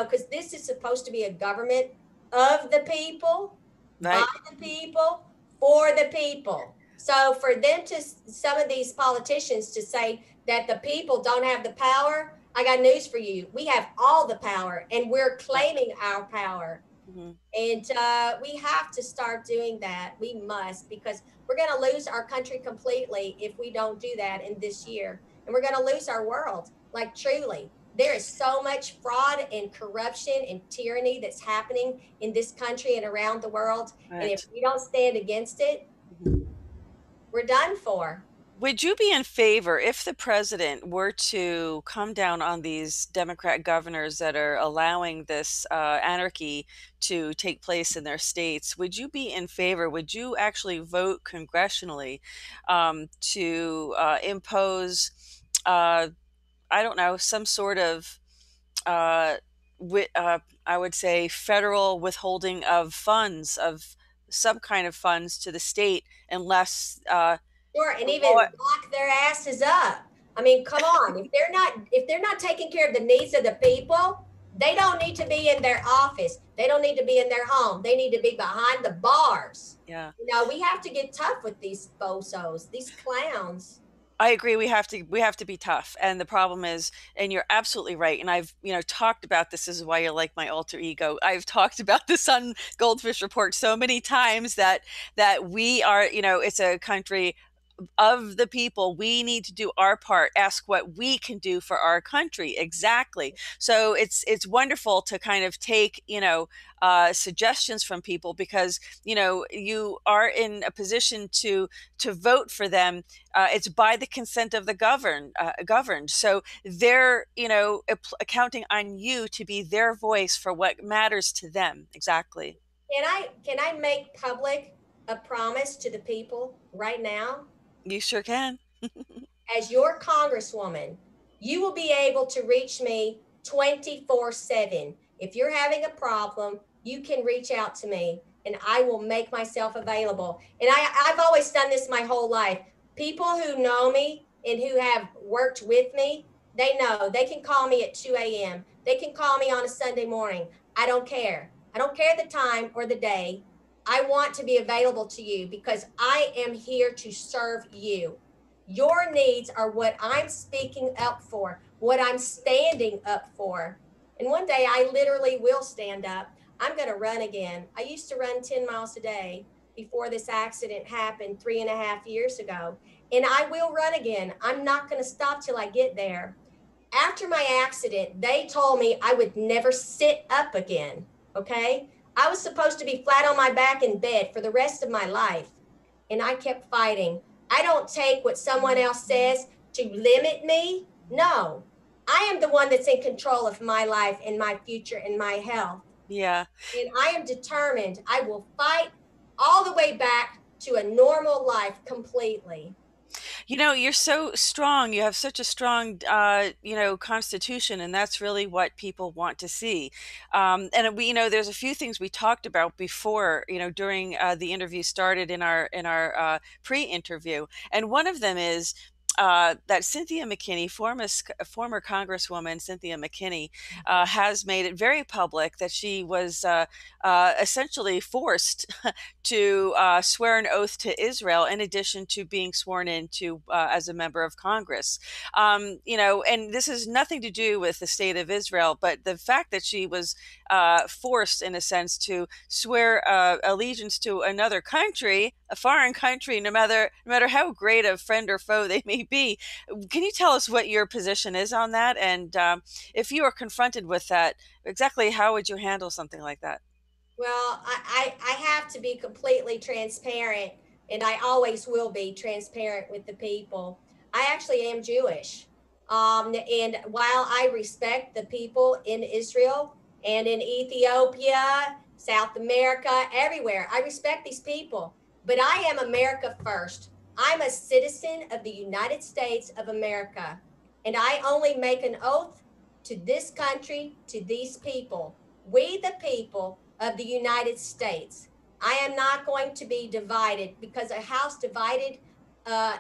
because this is supposed to be a government of the people. by Right. the people, for the people. So for them to, some of these politicians to say that the people don't have the power, I got news for you. We have all the power and we're Right. claiming our power. Mhm. And we have to start doing that. We must, because we're going to lose our country completely if we don't do that in this year. And we're going to lose our world. Like, truly, there is so much fraud and corruption and tyranny that's happening in this country and around the world. And if Right. we don't stand against it, Mhm. we're done for. Would you be in favor if the president were to come down on these Democrat governors that are allowing this anarchy to take place in their states? Would you be in favor? Would you actually vote congressionally to impose, I don't know, some sort of, uh, I would say, federal withholding of funds, of some kind of funds to the state, unless Sure, and the law. even lock their asses up. I mean, come on. If they're not taking care of the needs of the people, they don't need to be in their office. They don't need to be in their home. They need to be behind the bars. Yeah. You know, we have to get tough with these bozos, these clowns. I agree, we have to be tough, and the problem is, and you're absolutely right, and I've, talked about this is why you're like my alter ego. I've talked about this on GoldFish Report so many times that we are, it's a country of the people. We need to do our part, ask what we can do for our country. Exactly. So it's wonderful to kind of take, suggestions from people, because you are in a position to vote for them. It's by the consent of the governed. So they're, counting on you to be their voice for what matters to them. Exactly. Can I make public a promise to the people right now? You sure can. As your congresswoman, you will be able to reach me 24/7. If you're having a problem, you can reach out to me and I will make myself available. And I've always done this my whole life. People who know me and who have worked with me, they know they can call me at 2 a.m. They can call me on a Sunday morning. I don't care. I don't care the time or the day. I want to be available to you because I am here to serve you. Your needs are what I'm speaking up for, what I'm standing up for. And one day I literally will stand up. I'm going to run again. I used to run 10 miles a day before this accident happened 3.5 years ago. And I will run again. I'm not going to stop till I get there. After my accident, they told me I would never sit up again. Okay. I was supposed to be flat on my back in bed for the rest of my life. And I kept fighting. I don't take what someone else says to limit me. No, I am the one that's in control of my life and my future and my health. Yeah. And I am determined. I will fight all the way back to a normal life completely. You're so strong. You have such a strong, constitution, and that's really what people want to see. And there's a few things we talked about before, during the interview started in our pre-interview, and one of them is. That Cynthia McKinney, former Congresswoman Cynthia McKinney, has made it very public that she was essentially forced to swear an oath to Israel, in addition to being sworn in to as a member of Congress. And this has nothing to do with the state of Israel, but the fact that she was forced, in a sense, to swear allegiance to another country, a foreign country, no matter how great a friend or foe they may be. Can you tell us what your position is on that? And if you are confronted with that, exactly how would you handle something like that? Well, I have to be completely transparent, and I always will be transparent with the people. I actually am Jewish. And while I respect the people in Israel and in Ethiopia, South America, everywhere, I respect these people. But I am America first. I'm a citizen of the United States of America. And I only make an oath to this country, to these people. We, the people of the United States. I am not going to be divided, because a house divided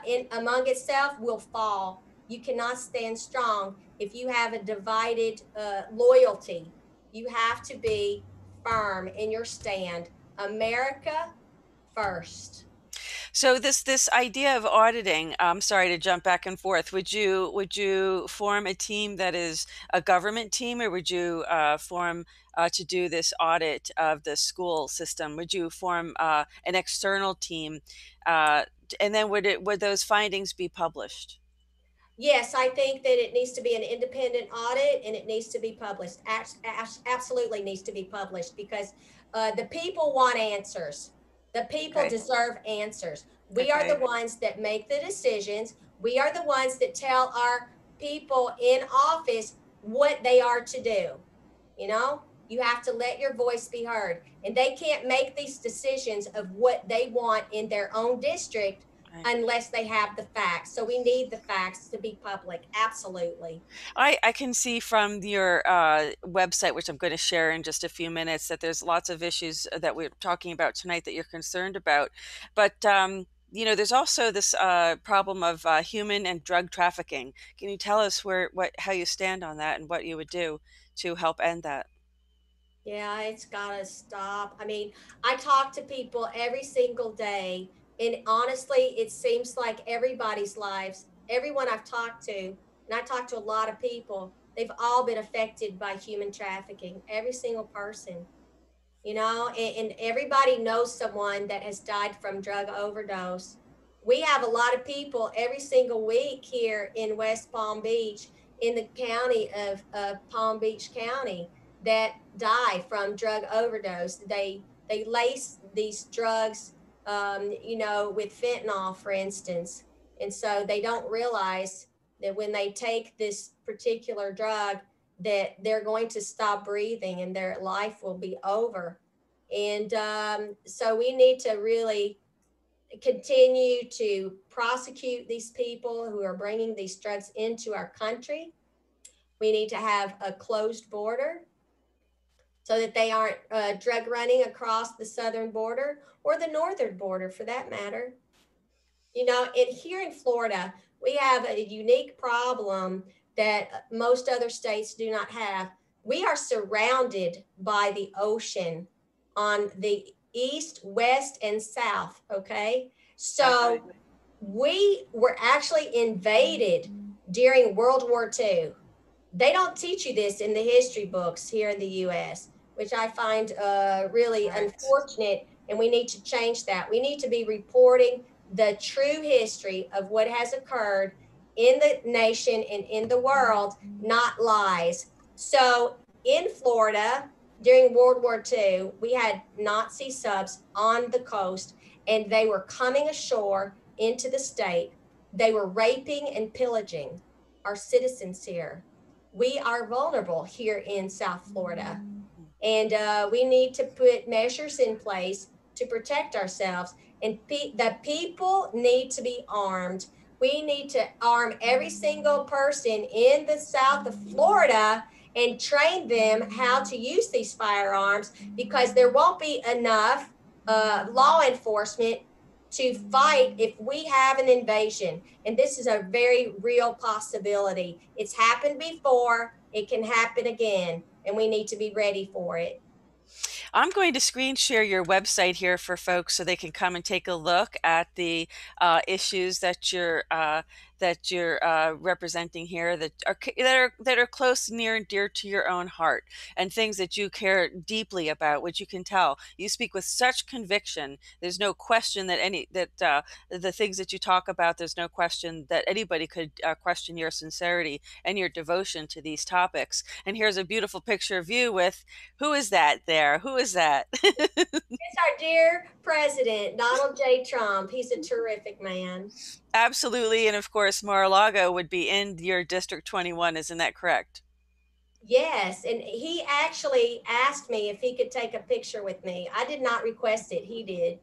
in among itself will fall. You cannot stand strong if you have a divided loyalty. You have to be firm in your stand America first. So this idea of auditing, I'm sorry to jump back and forth. Would you form a team that is a government team, or would you form to do this audit of the school system? Would you form an external team, and then would those findings be published? Yes, I think that it needs to be an independent audit and it needs to be published. Absolutely needs to be published because the people want answers. The people Okay. deserve answers. We are the Okay. ones that make the decisions. We are the ones that tell our people in office what they are to do. You know, you have to let your voice be heard. And they can't make these decisions of what they want in their own district Right. unless they have the facts. So we need the facts to be public. Absolutely. I can see from your website, which I'm going to share in just a few minutes, that there's lots of issues that we're talking about tonight that you're concerned about. But there's also this problem of human and drug trafficking. Can you tell us how you stand on that and what you would do to help end that? Yeah, it's got to stop. I mean, I talk to people every single day, and honestly, it seems like everybody's lives, everyone I've talked to, and I talk to a lot of people, they've all been affected by human trafficking, every single person. And everybody knows someone that has died from drug overdose. We have a lot of people every single week here in West Palm Beach, in the county of Palm Beach County, that die from drug overdose. They lace these drugs, with fentanyl, for instance, and so they don't realize that when they take this particular drug, that they're going to stop breathing and their life will be over. And so we need to really continue to prosecute these people who are bringing these drugs into our country. We need to have a closed border so that they aren't drug running across the southern border or the northern border for that matter. And here in Florida, we have a unique problem that most other states do not have. We are surrounded by the ocean on the east, west, and south. Okay. So Absolutely. we were actually invaded during World War II. They don't teach you this in the history books here in the US, which I find really Right. unfortunate. And we need to change that. We need to be reporting the true history of what has occurred in the nation and in the world, not lies. So in Florida, during World War II, we had Nazi subs on the coast and they were coming ashore into the state. They were raping and pillaging our citizens here. We are vulnerable here in South Florida. And we need to put measures in place to protect ourselves. And the people need to be armed. We need to arm every single person in the south of Florida and train them how to use these firearms because there won't be enough law enforcement to fight if we have an invasion. And this is a very real possibility. It's happened before, it can happen again, and we need to be ready for it. I'm going to screen share your website here for folks so they can come and take a look at the issues that you're representing here that are close, near, and dear to your own heart, and things that you care deeply about, which you can tell. You speak with such conviction. There's no question that the things that you talk about. There's no question that anybody could question your sincerity and your devotion to these topics. And here's a beautiful picture of you with who is that there? Who is that? It's our dear president, Donald J. Trump. He's a terrific man. Absolutely. And of course, Mar-a-Lago would be in your District 21. Isn't that correct? Yes, and he actually asked me if he could take a picture with me. I did not request it, he did.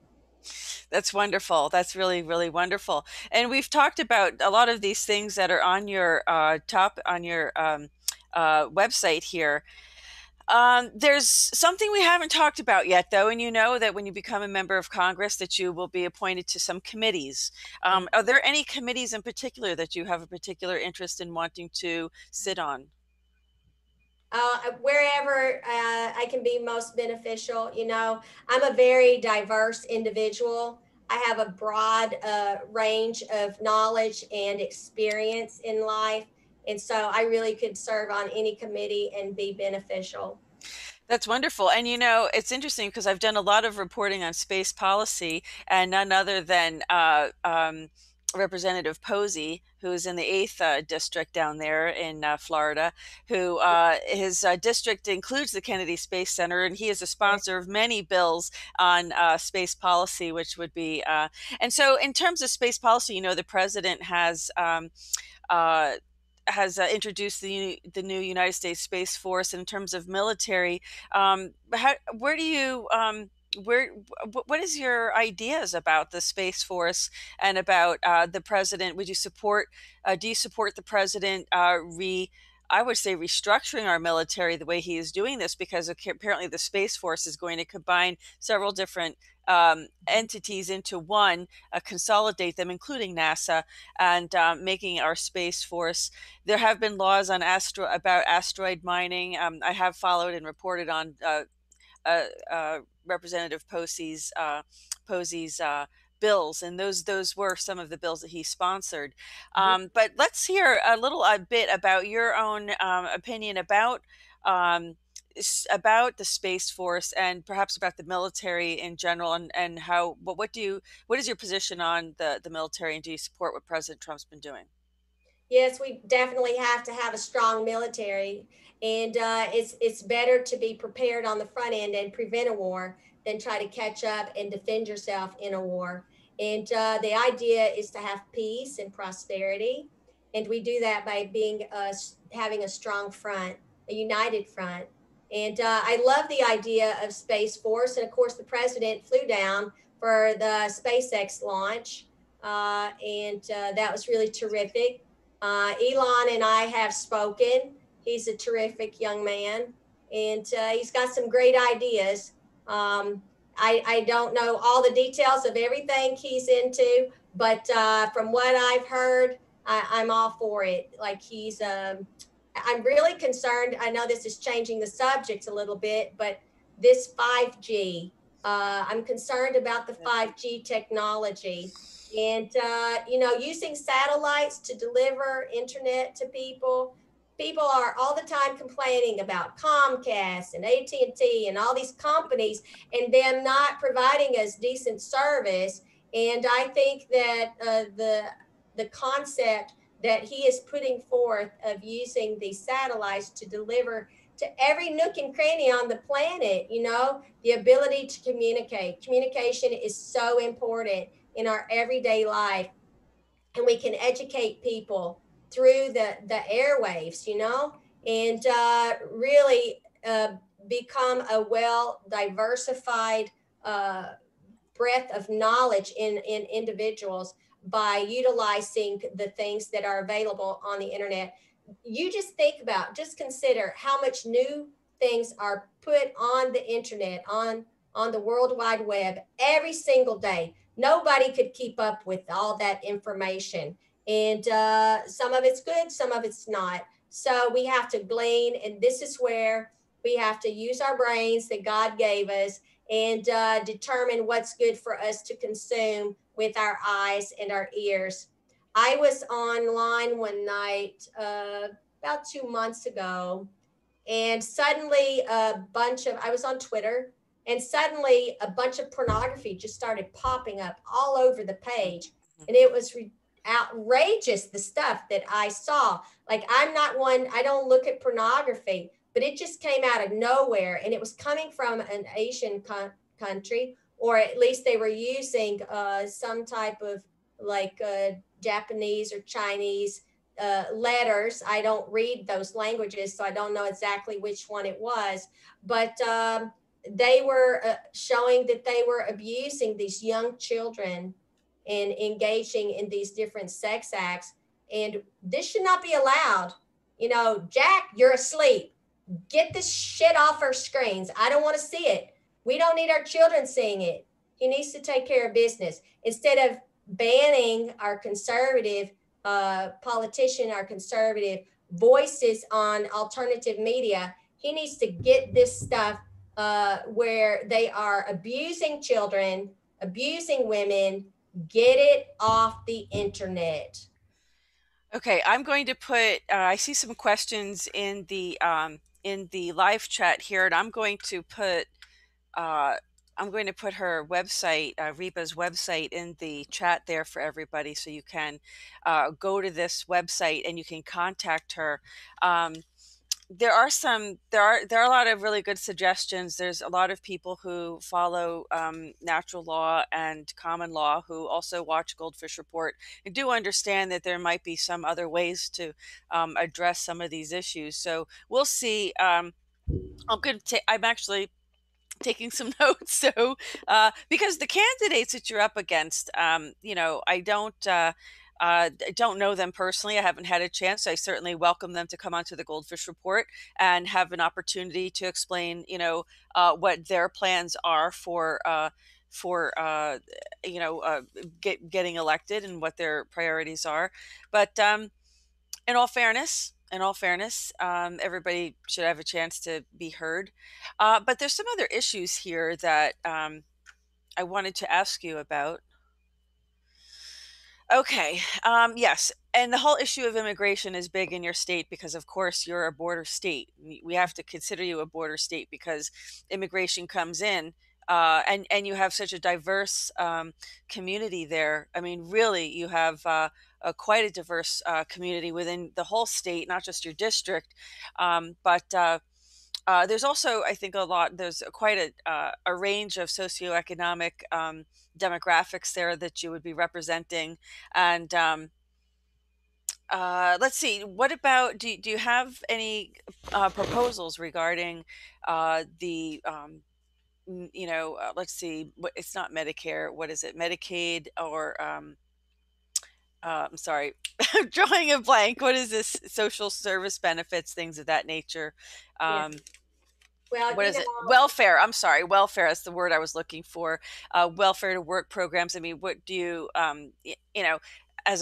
That's wonderful. That's really, really wonderful. And we've talked about a lot of these things that are on your website here. There's something we haven't talked about yet, though, and you know that when you become a member of Congress, that you will be appointed to some committees. Are there any committees in particular that you have a particular interest in wanting to sit on? wherever I can be most beneficial. You know, I'm a very diverse individual. I have a broad range of knowledge and experience in life. And so I really could serve on any committee and be beneficial. That's wonderful. And you know, it's interesting because I've done a lot of reporting on space policy, and none other than Representative Posey, who is in the 8th district down there in Florida, who his district includes the Kennedy Space Center, and he is a sponsor of many bills on space policy, which would be. And so, in terms of space policy, you know, the president uh, has introduced the new United States Space Force. In terms of military, where do you what is your ideas about the Space Force and about the president? Would you support? Do you support the president I would say restructuring our military the way he is doing this, because apparently the Space Force is going to combine several different entities into one, consolidate them, including NASA, and making our Space Force. There have been laws on about asteroid mining. I have followed and reported on Representative Posey's bills, and those were some of the bills that he sponsored. But let's hear a bit about your own opinion um, about the Space Force, and perhaps about the military in general, and how what is your position on the military, and do you support what President Trump's been doing? Yes, we definitely have to have a strong military, and it's better to be prepared on the front end and prevent a war than try to catch up and defend yourself in a war. And the idea is to have peace and prosperity, and we do that by being having a strong front, a united front. And I love the idea of Space Force, and of course, the president flew down for the SpaceX launch, and that was really terrific. Elon and I have spoken. He's a terrific young man, and he's got some great ideas. I don't know all the details of everything he's into, but from what I've heard, I'm all for it. Like I'm really concerned. I know this is changing the subject a little bit, but this 5G, I'm concerned about the 5G technology, and you know, using satellites to deliver internet to people. People are all the time complaining about Comcast and AT&T and all these companies, and them not providing us decent service. And I think that the concept that he is putting forth of using these satellites to deliver to every nook and cranny on the planet, you know, the ability to communicate. Communication is so important in our everyday life, and we can educate people through the airwaves, you know, and really become a well diversified breadth of knowledge in individuals by utilizing the things that are available on the internet. You just consider how much new things are put on the internet, on the World Wide Web every single day. Nobody could keep up with all that information. And some of it's good, some of it's not. So we have to glean, and this is where we have to use our brains that God gave us, and determine what's good for us to consume with our eyes and our ears. I was online one night about 2 months ago, and suddenly I was on Twitter, and suddenly a bunch of pornography just started popping up all over the page. And it was outrageous, the stuff that I saw. Like, I'm not one, I don't look at pornography, but it just came out of nowhere, and it was coming from an Asian country, or at least they were using some type of like Japanese or Chinese letters. I don't read those languages, so I don't know exactly which one it was, but they were showing that they were abusing these young children and engaging in these different sex acts. And this should not be allowed. You know, Jack, you're asleep. Get this shit off our screens. I don't want to see it. We don't need our children seeing it. He needs to take care of business instead of banning our conservative our conservative voices on alternative media. He needs to get this stuff where they are abusing children, abusing women. Get it off the internet. Okay, I'm going to put. I see some questions in the live chat here, and I'm going to put. Uh, I'm going to put her website, Reba's website, in the chat there for everybody, so you can go to this website and you can contact her. Um, there are a lot of really good suggestions. There's a lot of people who follow natural law and common law who also watch Goldfish Report and do understand that there might be some other ways to address some of these issues. So we'll see. I'm actually taking some notes. So, because the candidates that you're up against, I don't know them personally. I haven't had a chance. I certainly welcome them to come onto the Goldfish Report and have an opportunity to explain, what their plans are for getting elected and what their priorities are. But in all fairness, everybody should have a chance to be heard. But there's some other issues here that I wanted to ask you about. Okay. Yes. And the whole issue of immigration is big in your state because, of course, you're a border state. We have to consider you a border state because immigration comes in, and you have such a diverse community there. I mean, really, you have quite a diverse community within the whole state, not just your district. But there's also, I think, there's quite a range of socioeconomic demographics there that you would be representing. And let's see, what about, do you have any proposals regarding let's see, it's not Medicare, what is it, Medicaid, or I'm sorry, I'm drawing a blank. What is this? Social service benefits, things of that nature. Yeah. Um, Well, what is it? Welfare. I'm sorry, welfare. That's the word I was looking for. Welfare to work programs. I mean, what do you, as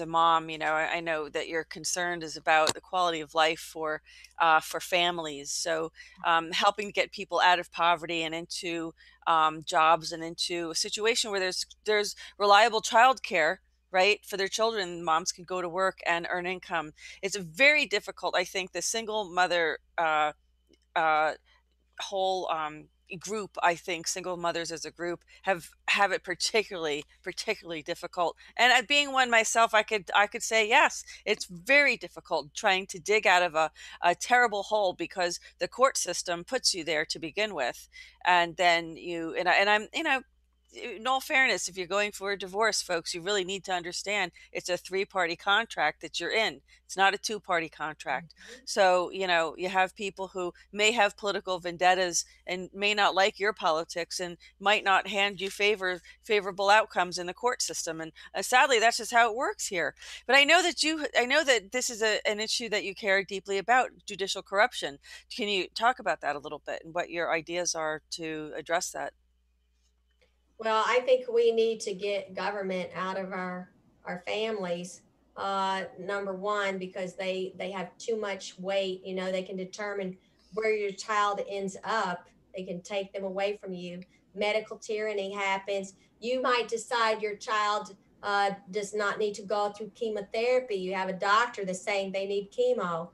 a mom, I know that your concern is about the quality of life for families. So, helping to get people out of poverty and into jobs and into a situation where there's reliable childcare, right, for their children. Moms can go to work and earn income. It's very difficult. I think the single mother uh, whole group, I think single mothers as a group have it particularly difficult. And being one myself, I could say yes, it's very difficult trying to dig out of a terrible hole because the court system puts you there to begin with. And then I'm, in all fairness, if you're going for a divorce, folks, you really need to understand it's a three-party contract that you're in. It's not a two-party contract. So, you have people who may have political vendettas and may not like your politics and might not hand you favorable outcomes in the court system. And sadly, that's just how it works here. But I know that this is an issue that you care deeply about, judicial corruption. Can you talk about that a little bit and what your ideas are to address that? Well, I think we need to get government out of our families. Number one, because they have too much weight. You know, they can determine where your child ends up. They can take them away from you. Medical tyranny happens. You might decide your child does not need to go through chemotherapy. You have a doctor that's saying they need chemo,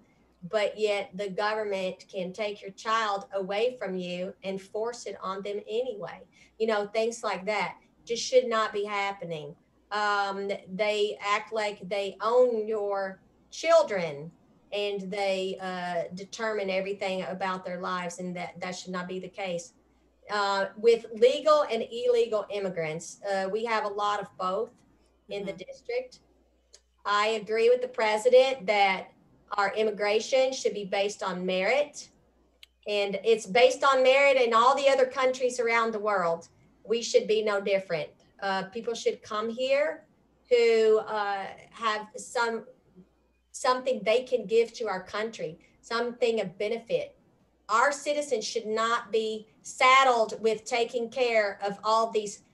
but yet the government can take your child away from you and force it on them anyway. You know, things like that just should not be happening. They act like they own your children, and they determine everything about their lives, and that should not be the case. With legal and illegal immigrants, we have a lot of both in the Hmm. district. I agree with the president that our immigration should be based on merit, and it's based on merit in all the other countries around the world. We should be no different. People should come here who have something they can give to our country, something of benefit. Our citizens should not be saddled with taking care of all these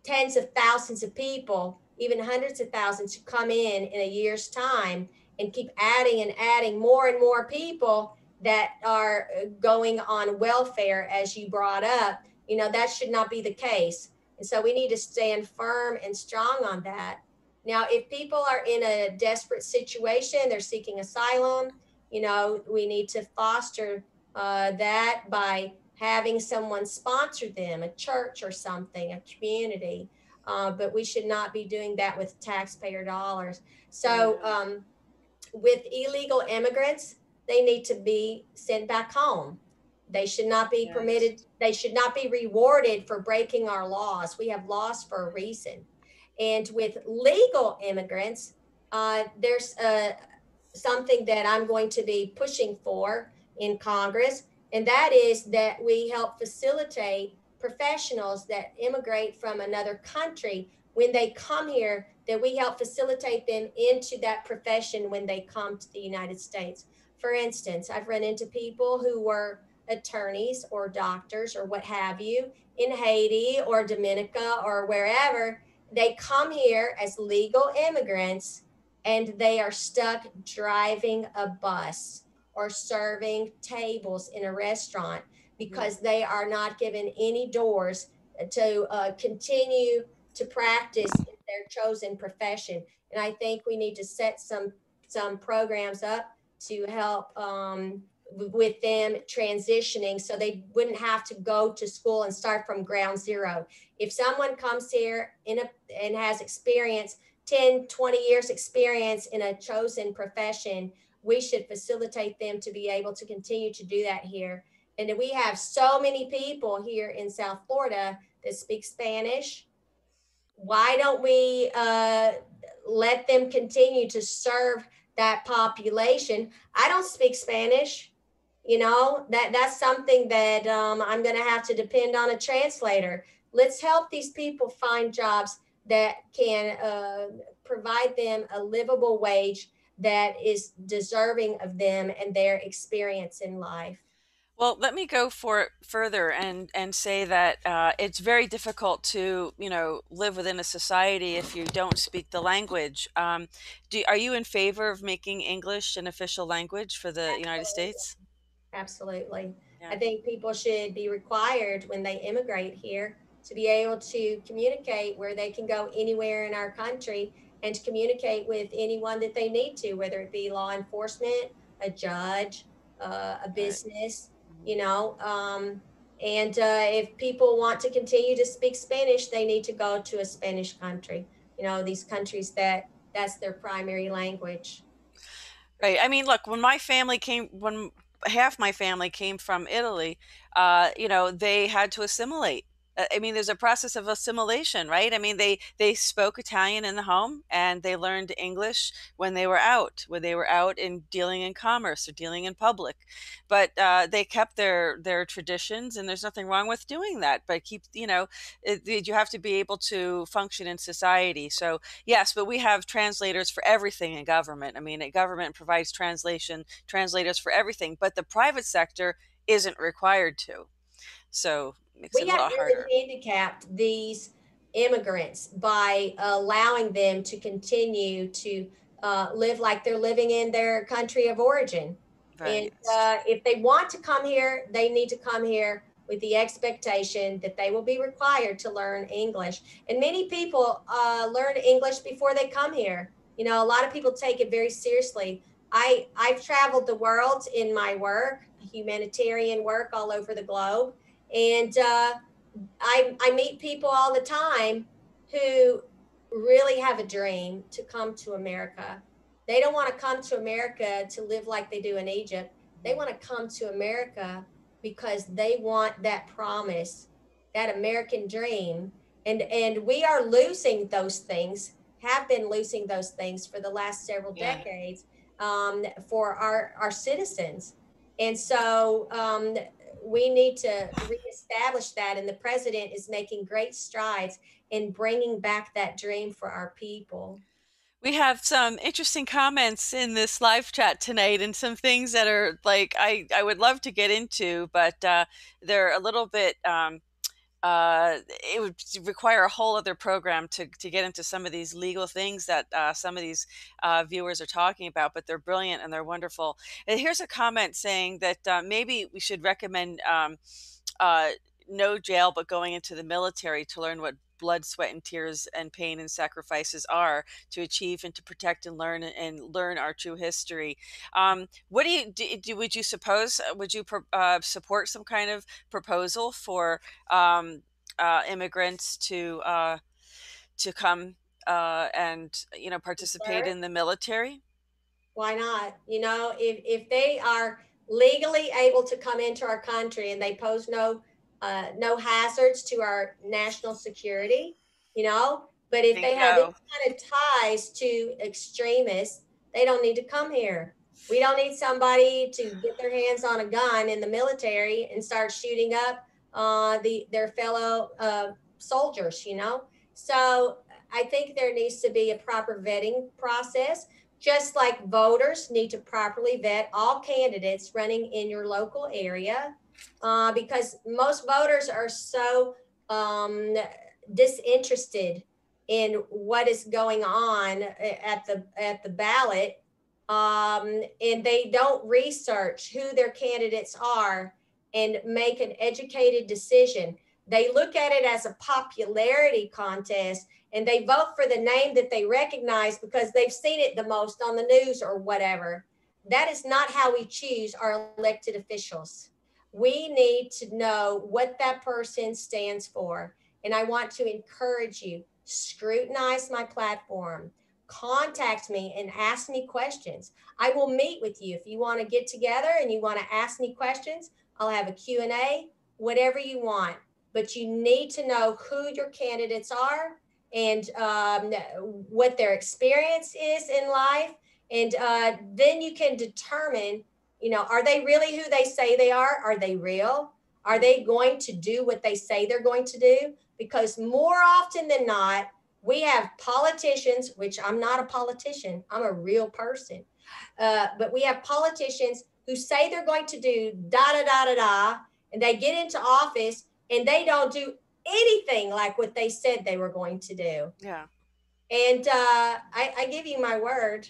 tens of thousands of people, even hundreds of thousands who come in a year's time, and keep adding and adding more and more people. that are going on welfare, as you brought up. That should not be the case. And so we need to stand firm and strong on that. Now, if people are in a desperate situation, they're seeking asylum, we need to foster that by having someone sponsor them, a church or something, a community. But we should not be doing that with taxpayer dollars. So, Yeah. with illegal immigrants, they need to be sent back home. They should not be Yes. permitted, they should not be rewarded for breaking our laws. We have laws for a reason. And with legal immigrants, there's something that I'm going to be pushing for in Congress, and that is that we help facilitate professionals that immigrate from another country when they come here, that we help facilitate them into that profession when they come to the United States. For instance, I've run into people who were attorneys or doctors or what have you in Haiti or Dominica or wherever. They come here as legal immigrants and they are stuck driving a bus or serving tables in a restaurant Mhm. because they are not given any doors to continue to practice their chosen profession. And I think we need to set some programs up to help with them transitioning so they wouldn't have to go to school and start from ground zero. If someone comes here and has experience, 10, 20 years experience in a chosen profession, we should facilitate them to be able to continue to do that here. And we have so many people here in South Florida that speak Spanish. Why don't we let them continue to serve that population? I don't speak Spanish. That's something that I'm going to have to depend on a translator. Let's help these people find jobs that can provide them a livable wage that is deserving of them and their experience in life. Well, let me go for it further and say that it's very difficult to live within a society if you don't speak the language. Are you in favor of making English an official language for the United Absolutely. States? Absolutely. I Yeah, think people should be required when they immigrate here to be able to communicate where they can go anywhere in our country and to communicate with anyone that they need to, whether it be law enforcement, a judge, a right. business, Mhm. you know. And if people want to continue to speak Spanish, they need to go to a Spanish country, these countries that's their primary language. Right. I mean, look, when half my family came from Italy, they had to assimilate. I mean, there's a process of assimilation, right? I mean, they spoke Italian in the home and they learned English when they were out in dealing in commerce or dealing in public. But they kept their traditions, and there's nothing wrong with doing that. But you have to be able to function in society. So yes, but we have translators for everything in government. I mean, government provides translators for everything, but the private sector isn't required to. So it makes We it a have lot really harder. handicapped these immigrants by allowing them to continue to live like they're living in their country of origin. And Right. It's true. if they want to come here, they need to come here with the expectation that they will be required to learn English. And many people learn English before they come here. A lot of people take it very seriously. I've traveled the world in my work, humanitarian work all over the globe, and I meet people all the time who really have a dream to come to America. They don't want to come to America to live like they do in Egypt. They Mhm. want to come to America because they want that promise, that American dream. And we are losing those things, have been losing those things for the last several Yeah. decades, for our citizens. And so we need to reestablish that. And the president is making great strides in bringing back that dream for our people. We have some interesting comments in this live chat tonight, and some things that are like I would love to get into, but they're a little bit it would require a whole other program to get into some of these legal things that some of these viewers are talking about, but they're brilliant and they're wonderful. And here's a comment saying that maybe we should recommend uh, no jail, but going into the military to learn what blood, sweat, and tears, and pain and sacrifices are to achieve and to protect and learn our true history. What would you suppose? Would you support some kind of proposal for immigrants to come and participate Sir? in the military? Why not? If they are legally able to come into our country and they pose no hazards to our national security, but if they have any Bingo. kind of ties to extremists, they don't need to come here. We don't need somebody to get their hands on a gun in the military and start shooting up their fellow soldiers. So I think there needs to be a proper vetting process, just like voters need to properly vet all candidates running in your local area, because most voters are so disinterested in what is going on at the ballot, and they don't research who their candidates are and make an educated decision. They look at it as a popularity contest, and they vote for the name that they recognize because they've seen it the most on the news or whatever. That is not how we choose our elected officials. We need to know what that person stands for. And I want to encourage you, scrutinize my platform, contact me and ask me questions. I will meet with you. If you want to get together and you want to ask me questions, I'll have a Q&A, whatever you want. But you need to know who your candidates are, and what their experience is in life. And then you can determine, are they really who they say they are? Are they real? Are they going to do what they say they're going to do? Because more often than not, we have politicians, which I'm not a politician, I'm a real person. But we have politicians who say they're going to do da da da da da, and they get into office and they don't do anything like what they said they were going to do. Yeah. And I give you my word,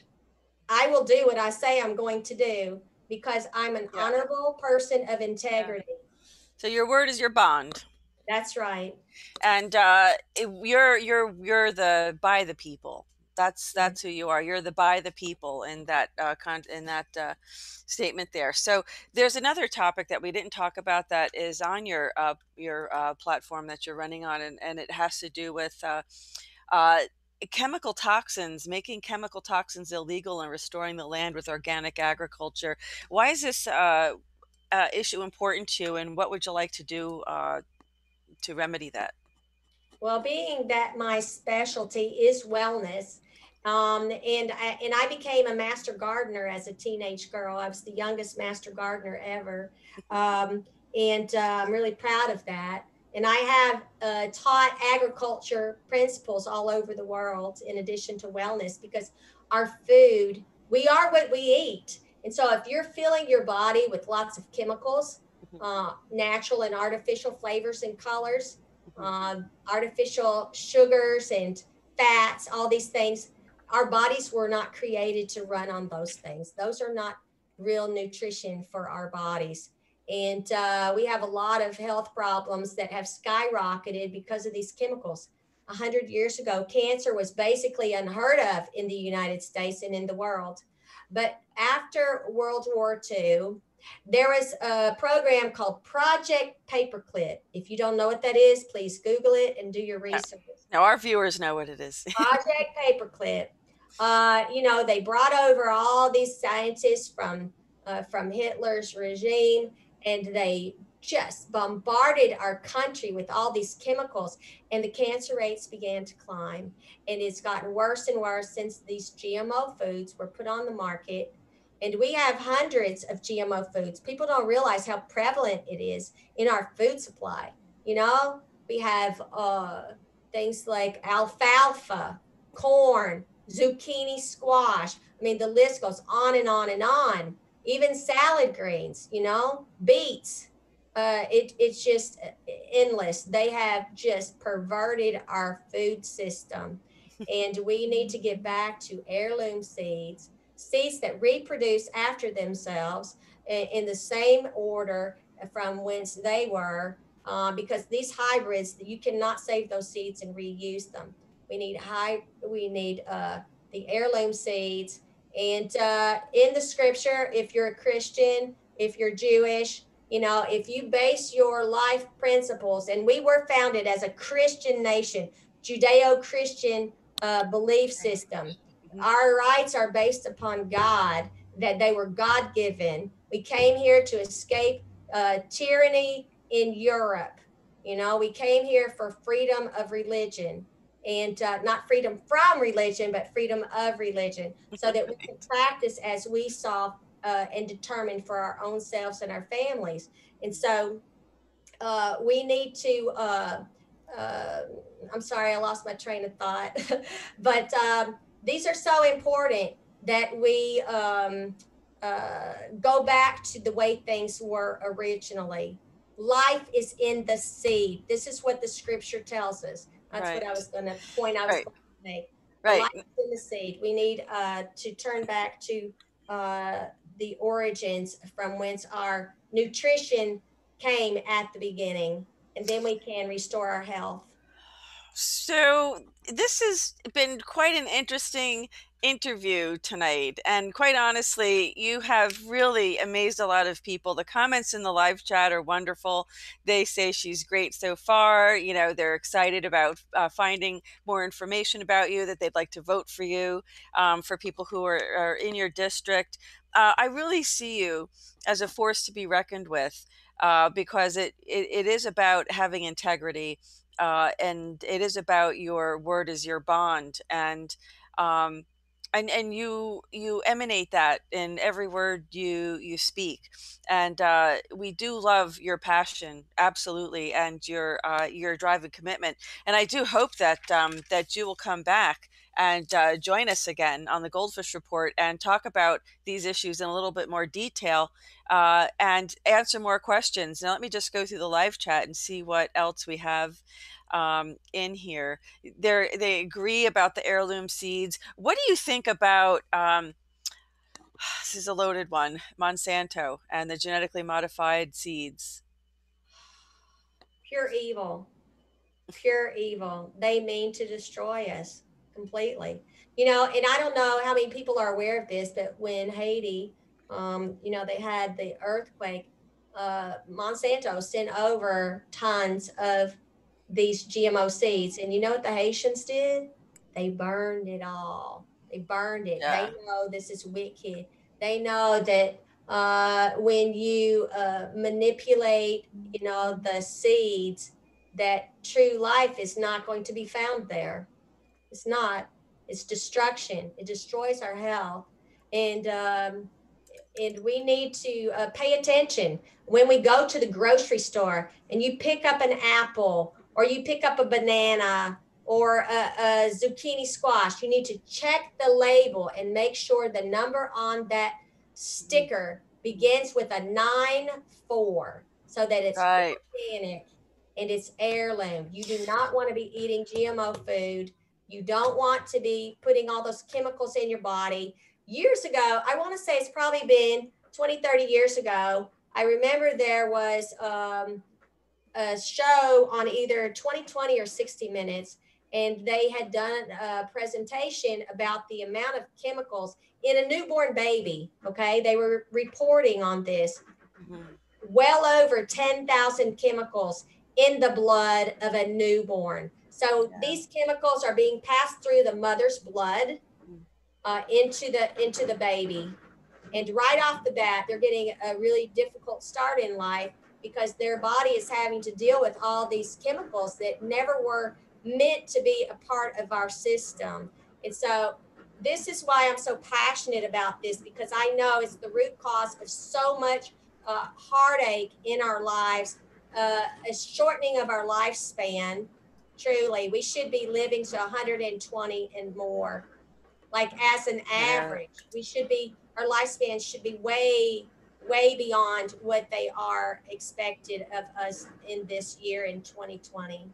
I will do what I say I'm going to do because I'm an Yeah. honorable person of Yeah. integrity. So your word is your bond. That's right. And you're the by the people. That's who you are. You're the by the people in that statement there. So there's another topic that we didn't talk about that is on your platform that you're running on, and it has to do with uh, chemical toxins, making chemical toxins illegal and restoring the land with organic agriculture. Why is this issue important to you, and what would you like to do to remedy that? Well, being that my specialty is wellness, and I became a master gardener as a teenage girl. I was the youngest master gardener ever, and I'm really proud of that. And I have taught agriculture principles all over the world, in addition to wellness, because our food, we are what we eat. And so, if you're filling your body with lots of chemicals, Mhm, natural and artificial flavors and colors, mhm. artificial sugars and fats, all these things. Our bodies were not created to run on those things. Those are not real nutrition for our bodies. And we have a lot of health problems that have skyrocketed because of these chemicals. 100 years ago, cancer was basically unheard of in the United States and in the world. But after World War II, there was a program called Project Paperclip. If you don't know what that is, please Google it and do your Yeah. research. Now our viewers know what it is. Project Paperclip. They brought over all these scientists from Hitler's regime, and they just bombarded our country with all these chemicals, and the cancer rates began to climb. And it's gotten worse and worse since these GMO foods were put on the market. And we have hundreds of GMO foods. People don't realize how prevalent it is in our food supply. We have things like alfalfa, corn, zucchini, squash. I mean, the list goes on and on and on. Even salad greens, beets. it's just endless. They have just perverted our food system, and we need to get back to heirloom seeds, seeds that reproduce after themselves in the same order from whence they were. Because these hybrids, you cannot save those seeds and reuse them. We need we need the heirloom seeds. And in the scripture, if you're a Christian, if you're Jewish, you know, if you base your life principles, and we were founded as a Christian nation, Judeo-Christian belief system. Mhm. Our rights are based upon God, that they were God-given. We came here to escape tyranny in Europe. You know, we came here for freedom of religion, and not freedom from religion, but freedom of religion, so that we can Right. practice as we saw and determine for our own selves and our families. And so we need to, uh, I'm sorry, I lost my train of thought, but these are so important that we go back to the way things were originally. Life is in the seed. This is what the scripture tells us. That's what I Right. was going to point I was Right. going to make. The life Right. is in the seed. We need to turn back to uh, the origins from whence our nutrition came at the beginning, and then we can restore our health. So this has been quite an interesting interview tonight. And quite honestly, you have really amazed a lot of people. The comments in the live chat are wonderful. They say she's great so far. You know, they're excited about finding more information about you, that they'd like to vote for you, for people who are in your district. I really see you as a force to be reckoned with, because it is about having integrity, and it is about your word is your bond, um, and you emanate that in every word you speak, and we do love your passion, absolutely, and your drive and commitment, and I do hope that that you will come back and join us again on the Goldfish Report and talk about these issues in a little bit more detail, and answer more questions. Now, let me just go through the live chat and see what else we have in here. They agree about the heirloom seeds. What do you think about this is a loaded one, Monsanto and the genetically modified seeds? Pure evil, pure evil. They mean to destroy us completely. You know, and I don't know how many people are aware of this, but when Haiti, you know, they had the earthquake, Monsanto sent over tons of these GMO seeds. And you know what the Haitians did? They burned it all. They burned it. They Yeah. know this is wicked. They know that when you manipulate, you know, the seeds, that true life is not going to be found there. It's not. It's destruction. It destroys our health. And and we need to pay attention when we go to the grocery store and you pick up an apple or you pick up a banana or a zucchini squash. You need to check the label and make sure the number on that Mhm. sticker begins with a 9-4, so that it's Right. organic and it's heirloom. You do not want to be eating GMO food. You don't want to be putting all those chemicals in your body. Years ago, I want to say it's probably been 20, 30 years ago, I remember there was a show on either 2020 or 60 Minutes, and they had done a presentation about the amount of chemicals in a newborn baby. Okay, they were reporting on this. Mhm. Well over 10,000 chemicals in the blood of a newborn. So Yeah. these chemicals are being passed through the mother's blood Mhm. into the baby, and right off the bat they're getting a really difficult start in life because their body is having to deal with all these chemicals that never were meant to be a part of our system. And so this is why I'm so passionate about this, because I know it's the root cause of so much heartache in our lives, a shortening of our lifespan. Truly, we should be living to 120 and more, like as an Yeah. average. We should be, our lifespan should be way way beyond what they are expected of us in this year in 2020.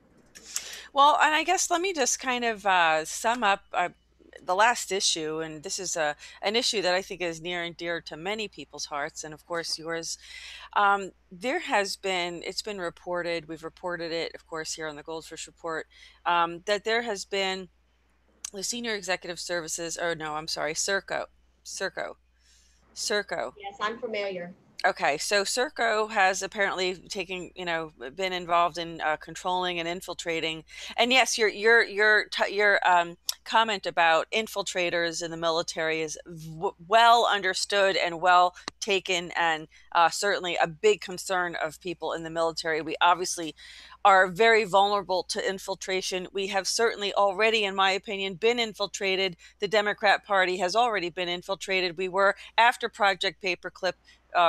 Well, and I guess let me just kind of sum up the last issue, and this is an issue that I think is near and dear to many people's hearts, and of course yours. There has been, it's been reported, we've reported it, of course, here on the Goldfish Report, that there has been the Senior Executive Services, or no, I'm sorry, Serco, Serco. Yes, I'm familiar. Okay, so Serco has apparently taken, been involved in controlling and infiltrating. And yes, your comment about infiltrators in the military is well understood and well taken, and certainly a big concern of people in the military. We obviously are very vulnerable to infiltration. We have certainly already, in my opinion, been infiltrated. The Democrat Party has already been infiltrated. We were after Project Paperclip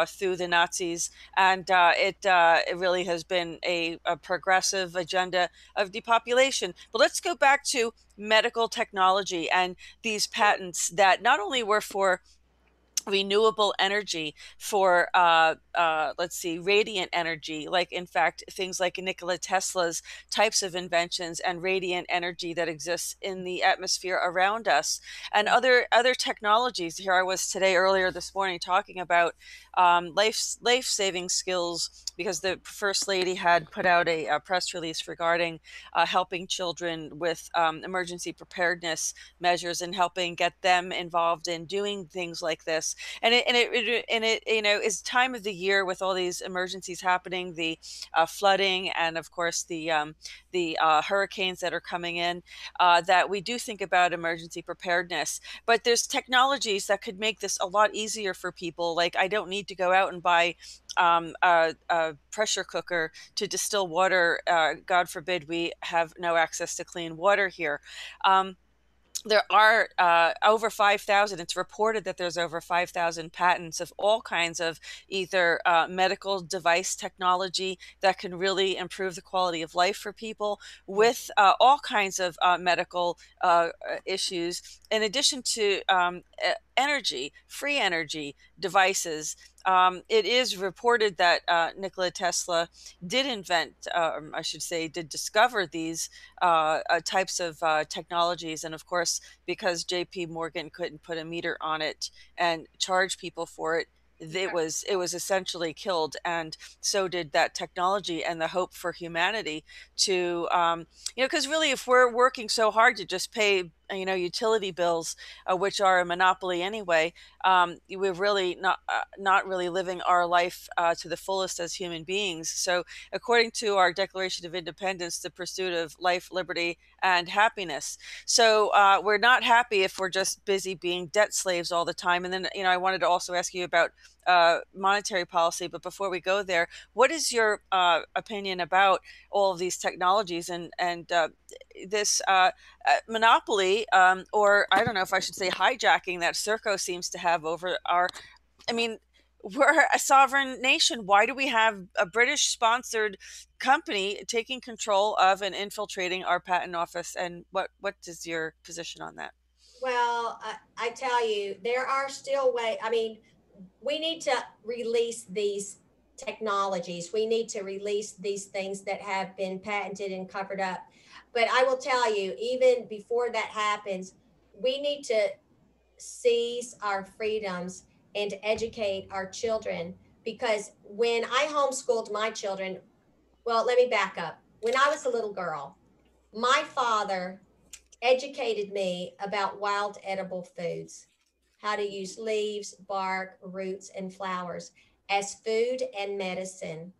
through the Nazis, and it really has been a progressive agenda of depopulation. But let's go back to medical technology and these patents that not only were for renewable energy, for let's see, radiant energy, like in fact things like Nikola Tesla's types of inventions and radiant energy that exists in the atmosphere around us, and other technologies. Here I was today, earlier this morning, talking about life-saving skills, because the first lady had put out a press release regarding helping children with emergency preparedness measures and helping get them involved in doing things like this. And it is time of the year with all these emergencies happening, the flooding, and of course the hurricanes that are coming in, that we do think about emergency preparedness. But there's technologies that could make this a lot easier for people. Like, I don't need to go out and buy a pressure cooker to distill water. God forbid we have no access to clean water here. There are over 5,000. It's reported that there's over 5,000 patents of all kinds of either medical device technology that can really improve the quality of life for people with all kinds of medical issues, in addition to energy, free energy devices. It is reported that Nikola Tesla did invent, I should say, did discover these types of technologies. And of course, because JP Morgan couldn't put a meter on it and charge people for it, it was essentially killed, and so did that technology and the hope for humanity to because really, if we're working so hard to just pay utility bills, which are a monopoly anyway, we're really not really living our life to the fullest as human beings. So according to our Declaration of Independence, the pursuit of life, liberty, and happiness. So we're not happy if we're just busy being debt slaves all the time. And then, I wanted to also ask you about monetary policy. But before we go there, what is your opinion about all of these technologies and this monopoly, or I don't know if I should say hijacking, that Serco seems to have over our, I mean, we're a sovereign nation. Why do we have a British sponsored company taking control of and infiltrating our patent office? And what is your position on that? Well, I tell you, there are still ways. I mean, we need to release these technologies. We need to release these things that have been patented and covered up. But I will tell you, even before that happens, we need to seize our freedoms and educate our children. Because when I homeschooled my children, well, let me back up. When I was a little girl, my father educated me about wild edible foods, how to use leaves, bark, roots, and flowers as food and medicine.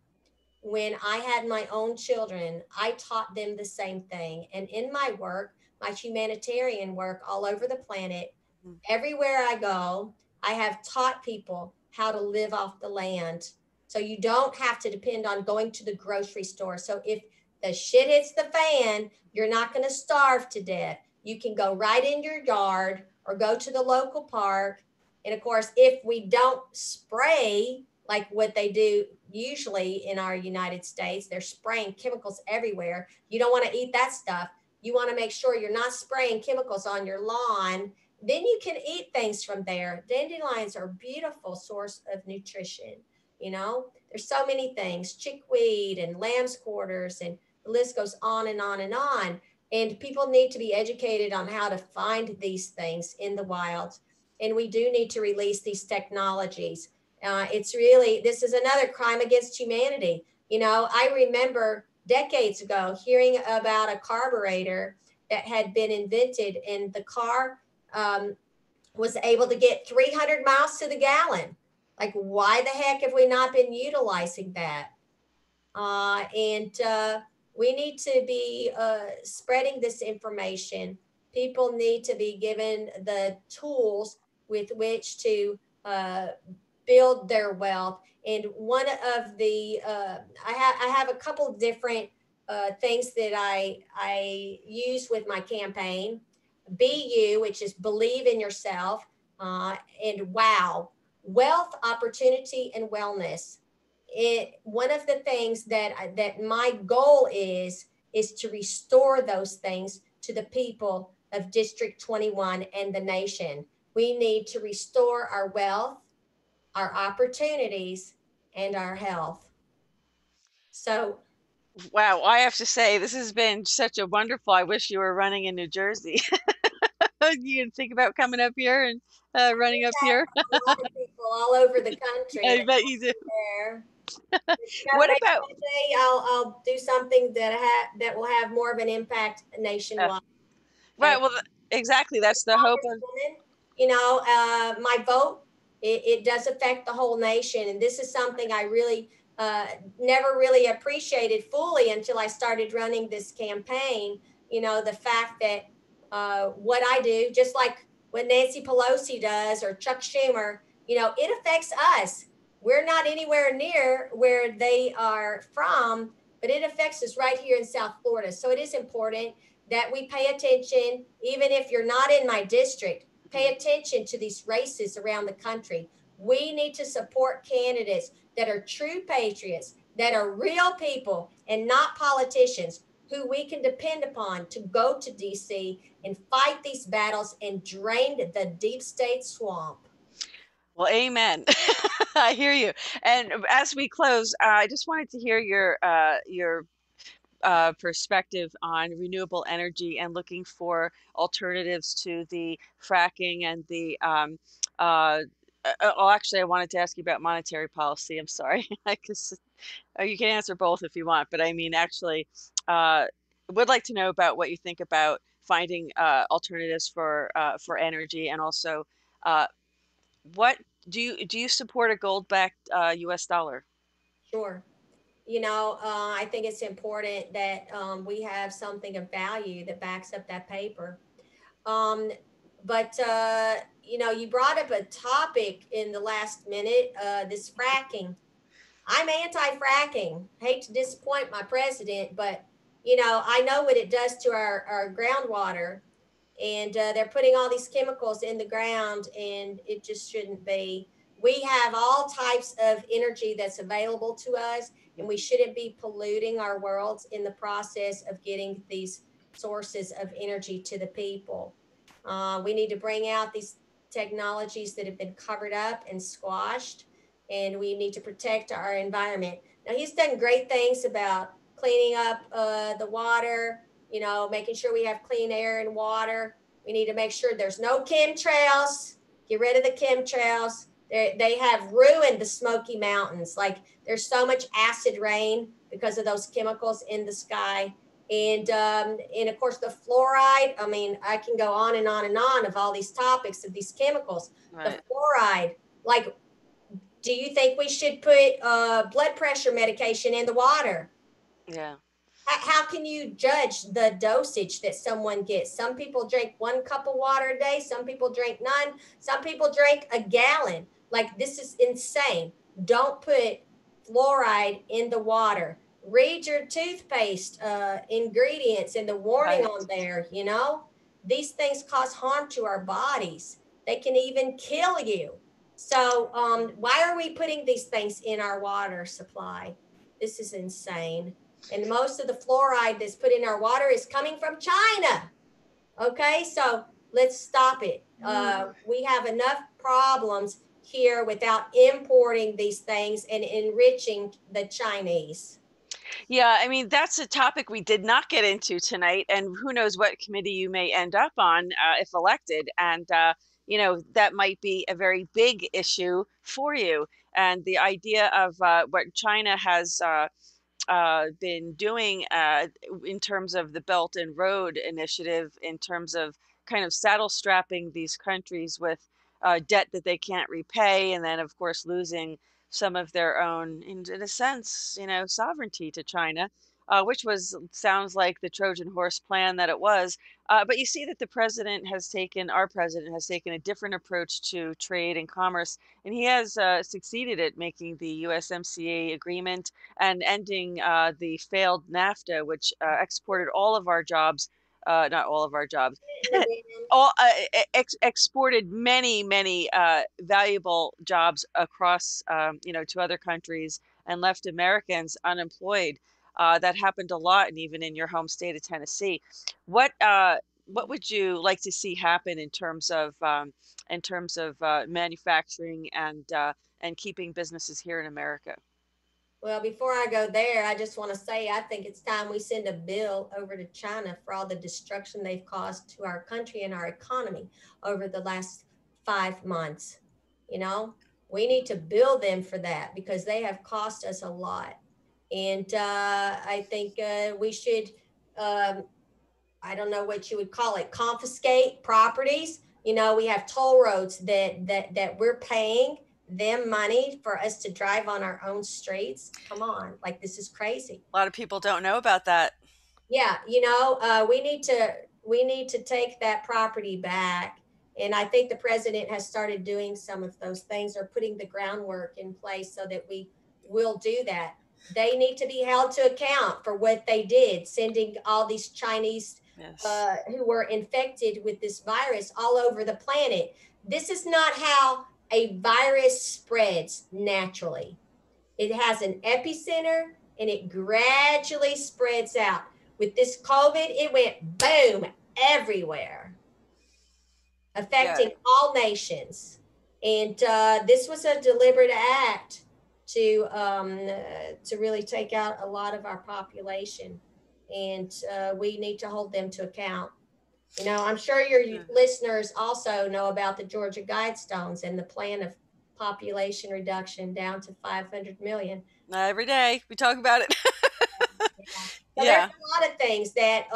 When I had my own children, I taught them the same thing. And in my work, my humanitarian work all over the planet, Mm. everywhere I go, I have taught people how to live off the land. So you don't have to depend on going to the grocery store. So if the shit hits the fan, you're not going to starve to death. You can go right in your yard or go to the local park. And of course, if we don't spray like what they do usually in our United States, they're spraying chemicals everywhere. You don't want to eat that stuff. You want to make sure you're not spraying chemicals on your lawn then you can eat things from there. Dandelions are a beautiful source of nutrition. You know, there's so many things, chickweed and lamb's quarters, and the list goes on and on and on. And people need to be educated on how to find these things in the wild. And we do need to release these technologies. It's really, this is another crime against humanity. You know, I remember decades ago hearing about a carburetor that had been invented, and the car um, was able to get 300 miles to the gallon. Like, why the heck have we not been utilizing that? And we need to be spreading this information. People need to be given the tools with which to build their wealth. And one of the I have a couple different things that I use with my campaign. BU, which is believe in yourself, and wow, wealth, opportunity, and wellness. One of the things that my goal is to restore those things to the people of District 21 and the nation. We need to restore our wealth, our opportunities, and our health. So, Wow, I have to say, this has been such a wonderful. I wish you were running in New Jersey. You can think about coming up here and running up here. a lot of people all over the country I that bet want you do. me there. You know, What maybe about one day I'll do something that will have more of an impact nationwide. And right? Well, exactly. That's the hope of. Congresswoman, you know, my vote, it does affect the whole nation. And this is something I really never really appreciated fully until I started running this campaign. You know, the fact that what I do, just like what Nancy Pelosi does or Chuck Schumer, you know, it affects us. We're not anywhere near where they are from, but it affects us right here in South Florida. So it is important that we pay attention, even if you're not in my district, pay attention to these races around the country. We need to support candidates that are true patriots, that are real people and not politicians who we can depend upon to go to DC and fight these battles and drain the deep state swamp. Well, amen. I hear you. And as we close, I just wanted to hear your perspective on renewable energy and looking for alternatives to the fracking and the oh, actually, I wanted to ask you about monetary policy. I'm sorry. I guess you can answer both if you want, but I mean, actually, uh, would like to know about what you think about finding alternatives for energy, and also uh, what do you support a gold-backed U.S. dollar? Sure. You know, I think it's important that we have something of value that backs up that paper. Um, but you know, you brought up a topic in the last minute, this fracking. I'm anti-fracking. Hate to disappoint my president, but you know, I know what it does to our groundwater, and they're putting all these chemicals in the ground, and it just shouldn't be. We have all types of energy that's available to us, and we shouldn't be polluting our worlds in the process of getting these sources of energy to the people. We need to bring out these technologies that have been covered up and squashed, and we need to protect our environment. Now, he's done great things about cleaning up the water, you know, making sure we have clean air and water. We need to make sure there's no chemtrails. Get rid of the chemtrails. They have ruined the Smoky Mountains. Like, there's so much acid rain because of those chemicals in the sky. And of course, the fluoride. I mean, I can go on and on and on of all these topics of these chemicals. The Right. fluoride, like, do you think we should put blood pressure medication in the water? Yeah. How can you judge the dosage that someone gets? Some people drink 1 cup of water a day, some people drink none, some people drink a gallon. Like, this is insane. Don't put fluoride in the water. Read your toothpaste ingredients and the warning Right. on there. You know, these things cause harm to our bodies, they can even kill you. So why are we putting these things in our water supply? This is insane. And most of the fluoride that's put in our water is coming from China. Okay, so Let's stop it. We have enough problems here without importing these things and enriching the Chinese. Yeah, I mean, that's a topic we did not get into tonight, and who knows what committee you may end up on if elected. And, that might be a very big issue for you. And the idea of what China has been doing in terms of the Belt and Road Initiative, in terms of kind of saddle strapping these countries with debt that they can't repay, and then, of course, losing some of their own, in a sense, sovereignty to China, which sounds like the Trojan horse plan that it was. But you see that our president has taken a different approach to trade and commerce, and he has succeeded at making the USMCA agreement and ending the failed NAFTA, which exported all of our jobs, not all of our jobs, all exported many, many valuable jobs across, to other countries and left Americans unemployed. That happened a lot, and even in your home state of Tennessee. What would you like to see happen in terms of manufacturing and keeping businesses here in America? Well, before I go there, I just want to say I think it's time we send a bill over to China for all the destruction they've caused to our country and our economy over the last 5 months. You know, we need to bill them for that because they have cost us a lot. And I think we should, um, I don't know what you would call it, confiscate properties. We have toll roads that we're paying them money for us to drive on our own streets. Come on, like this is crazy. A lot of people don't know about that. Yeah, we need to take that property back, and I think the president has started doing some of those things or putting the groundwork in place so that we will do that. They need to be held to account for what they did, sending all these Chinese Yes. who were infected with this virus all over the planet. This is not how a virus spreads naturally. It has an epicenter and it gradually spreads out. With this COVID, it went boom everywhere, Yeah. affecting all nations. And this was a deliberate act to really take out a lot of our population. And we need to hold them to account. I'm sure your Yeah. listeners also know about the Georgia Guidestones and the plan of population reduction down to 500 million. Every day we talk about it. Yeah. So there's Yeah. a lot of things that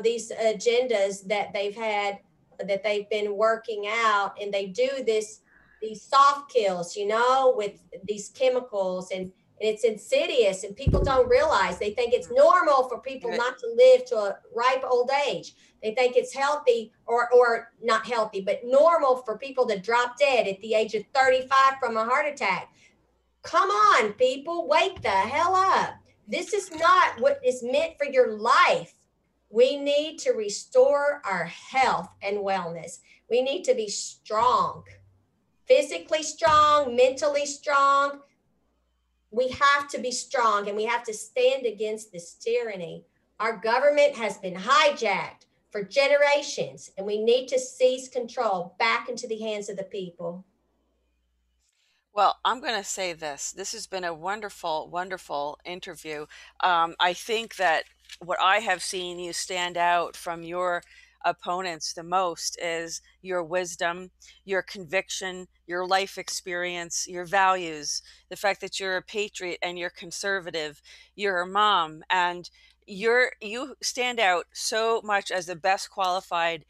these agendas that they've had that they've been working out, and they do these soft kills, with these chemicals, and it's insidious, and people don't realize. They think it's normal for people Right. not to live to a ripe old age. They think it's healthy or not healthy, but normal for people to drop dead at the age of 35 from a heart attack. Come on, people, wake the hell up. This is not what is meant for your life. We need to restore our health and wellness. We need to be strong, physically strong, mentally strong. We have to be strong, and we have to stand against this tyranny. Our government has been hijacked for generations, and we need to seize control back into the hands of the people. Well, I'm going to say this. This has been a wonderful, wonderful interview. I think that what I have seen you stand out from your opponents the most is your wisdom, your conviction, your life experience, your values, the fact that you're a patriot and you're conservative, you're a mom, and you stand out so much as the best qualified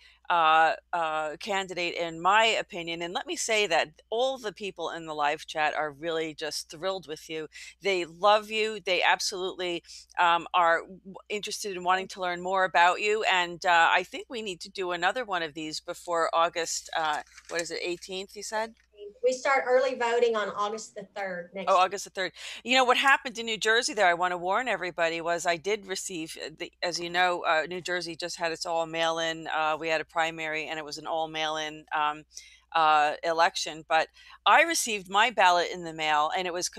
candidate, in my opinion. And let me say that all the people in the live chat are really just thrilled with you. They love you. They absolutely are interested in wanting to learn more about you. And I think we need to do another one of these before August. What is it, 18th? You said? We start early voting on August the 3rd Oh, next week. August the 3rd. What happened in New Jersey there, I want to warn everybody, was I did receive, as you know, New Jersey just had its all mail in. We had a primary and it was an all mail in election. But I received my ballot in the mail and it was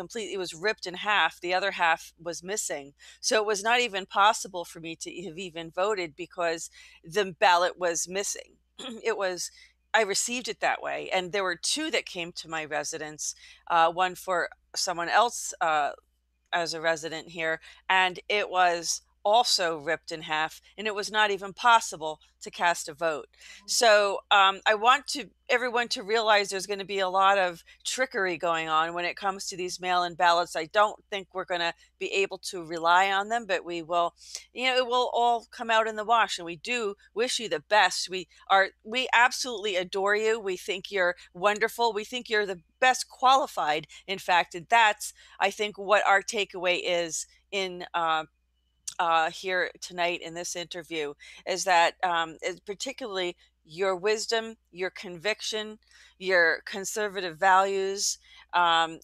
ripped in half. The other half was missing. So it was not even possible for me to have even voted because the ballot was missing. it was, I received it that way. And there were two that came to my residence, one for someone else, as a resident here, and it was also ripped in half, and it was not even possible to cast a vote. So I want to everyone to realize there's going to be a lot of trickery going on when it comes to these mail-in ballots. I don't think we're going to be able to rely on them, but we will, it will all come out in the wash. And we do wish you the best. We absolutely adore you. We think you're wonderful. We think you're the best qualified, in fact, and that's, I think, what our takeaway is in here tonight in this interview, is that is particularly your wisdom, your conviction, your conservative values, and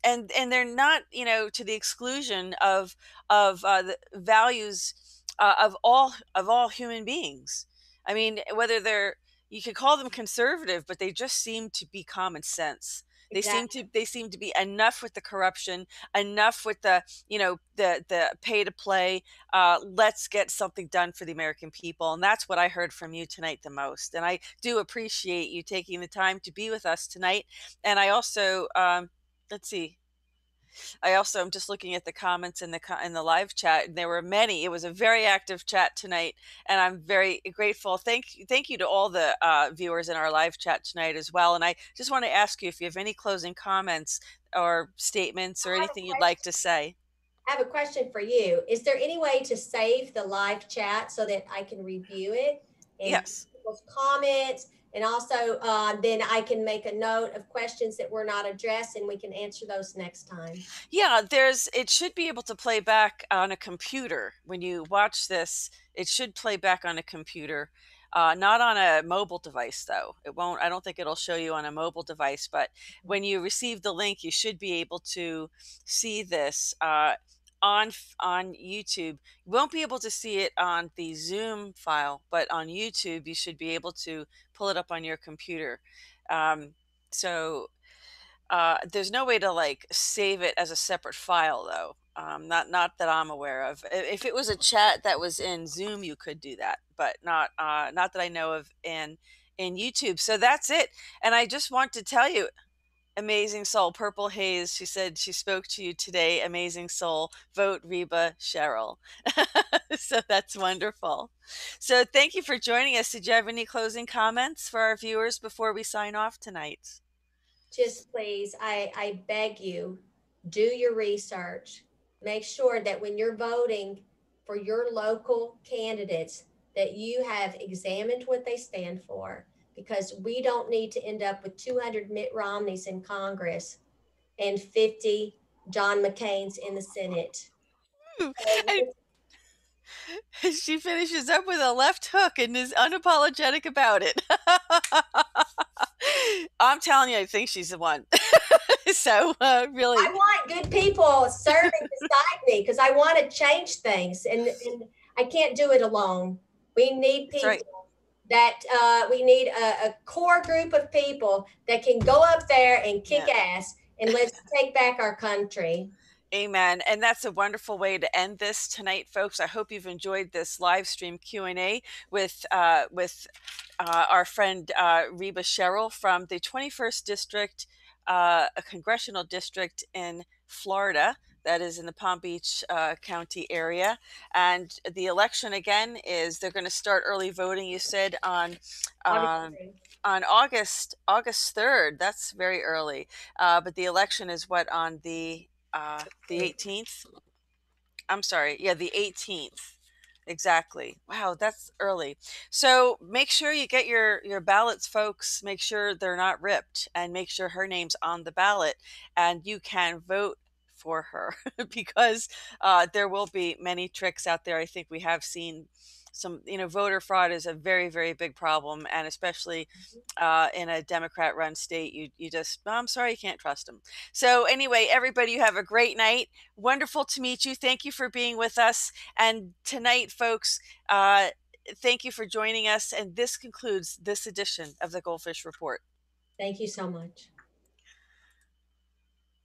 they're not, to the exclusion of the values of all human beings. I mean, whether they're, you could call them conservative, but they just seem to be common sense. Exactly. They seem to be enough with the corruption, enough with the, the pay to play. Let's get something done for the American people. And that's what I heard from you tonight the most. And I do appreciate you taking the time to be with us tonight. And I also, let's see, I also am just looking at the comments in in the live chat, and there were many. It was a very active chat tonight, and I'm very grateful. Thank you to all the viewers in our live chat tonight as well. And I just want to ask you if you have any closing comments or statements or I have a anything you'd like to question. say. I have a question for you. Is there any way to save the live chat so that I can review it and Yes. people's comments? And also, then I can make a note of questions that were not addressed and we can answer those next time. Yeah, it should be able to play back on a computer. When you watch this, it should play back on a computer. Not on a mobile device, though. It won't, I don't think it'll show you on a mobile device, but when you receive the link, you should be able to see this on YouTube. You won't be able to see it on the Zoom file, but on YouTube, you should be able to pull it up on your computer. So there's no way to like save it as a separate file though. Not that I'm aware of. If it was a chat that was in Zoom, you could do that, but not that I know of in YouTube. So that's it. And I just want to tell you, amazing soul, Purple Haze. She said she spoke to you today. Amazing soul. Vote Reba Sherrill. So that's wonderful. So thank you for joining us. Did you have any closing comments for our viewers before we sign off tonight? Just please, I beg you, do your research. Make sure that when you're voting for your local candidates, that you have examined what they stand for, because we don't need to end up with 200 Mitt Romneys in Congress and 50 John McCain's in the Senate. So And she finishes up with a left hook and is unapologetic about it. I'm telling you, I think she's the one. So, I really, want good people serving beside me because I want to change things, and I can't do it alone. We need that's right. people that we need a core group of people that can go up there and kick Yeah. ass and let's take back our country. Amen. And that's a wonderful way to end this tonight, folks. I hope you've enjoyed this live stream Q&A with our friend Reba Sherrill from the 21st District, a congressional district in Florida. That is in the Palm Beach County area. And the election, again, is they're going to start early voting, you said, um, Obviously. on August 3rd. That's very early. But the election is what, on the 18th? I'm sorry. Yeah, the 18th. Exactly. Wow, that's early. So make sure you get your ballots, folks. Make sure they're not ripped, and make sure her name's on the ballot, and you can vote for her because there will be many tricks out there. I think we have seen some, voter fraud is a very, very big problem, and especially in a Democrat run state, you just, I'm sorry, you can't trust them. So anyway, everybody, you have a great night. Wonderful to meet you. Thank you for being with us. And tonight, folks, thank you for joining us. And this concludes this edition of the GoldFish Report. Thank you so much.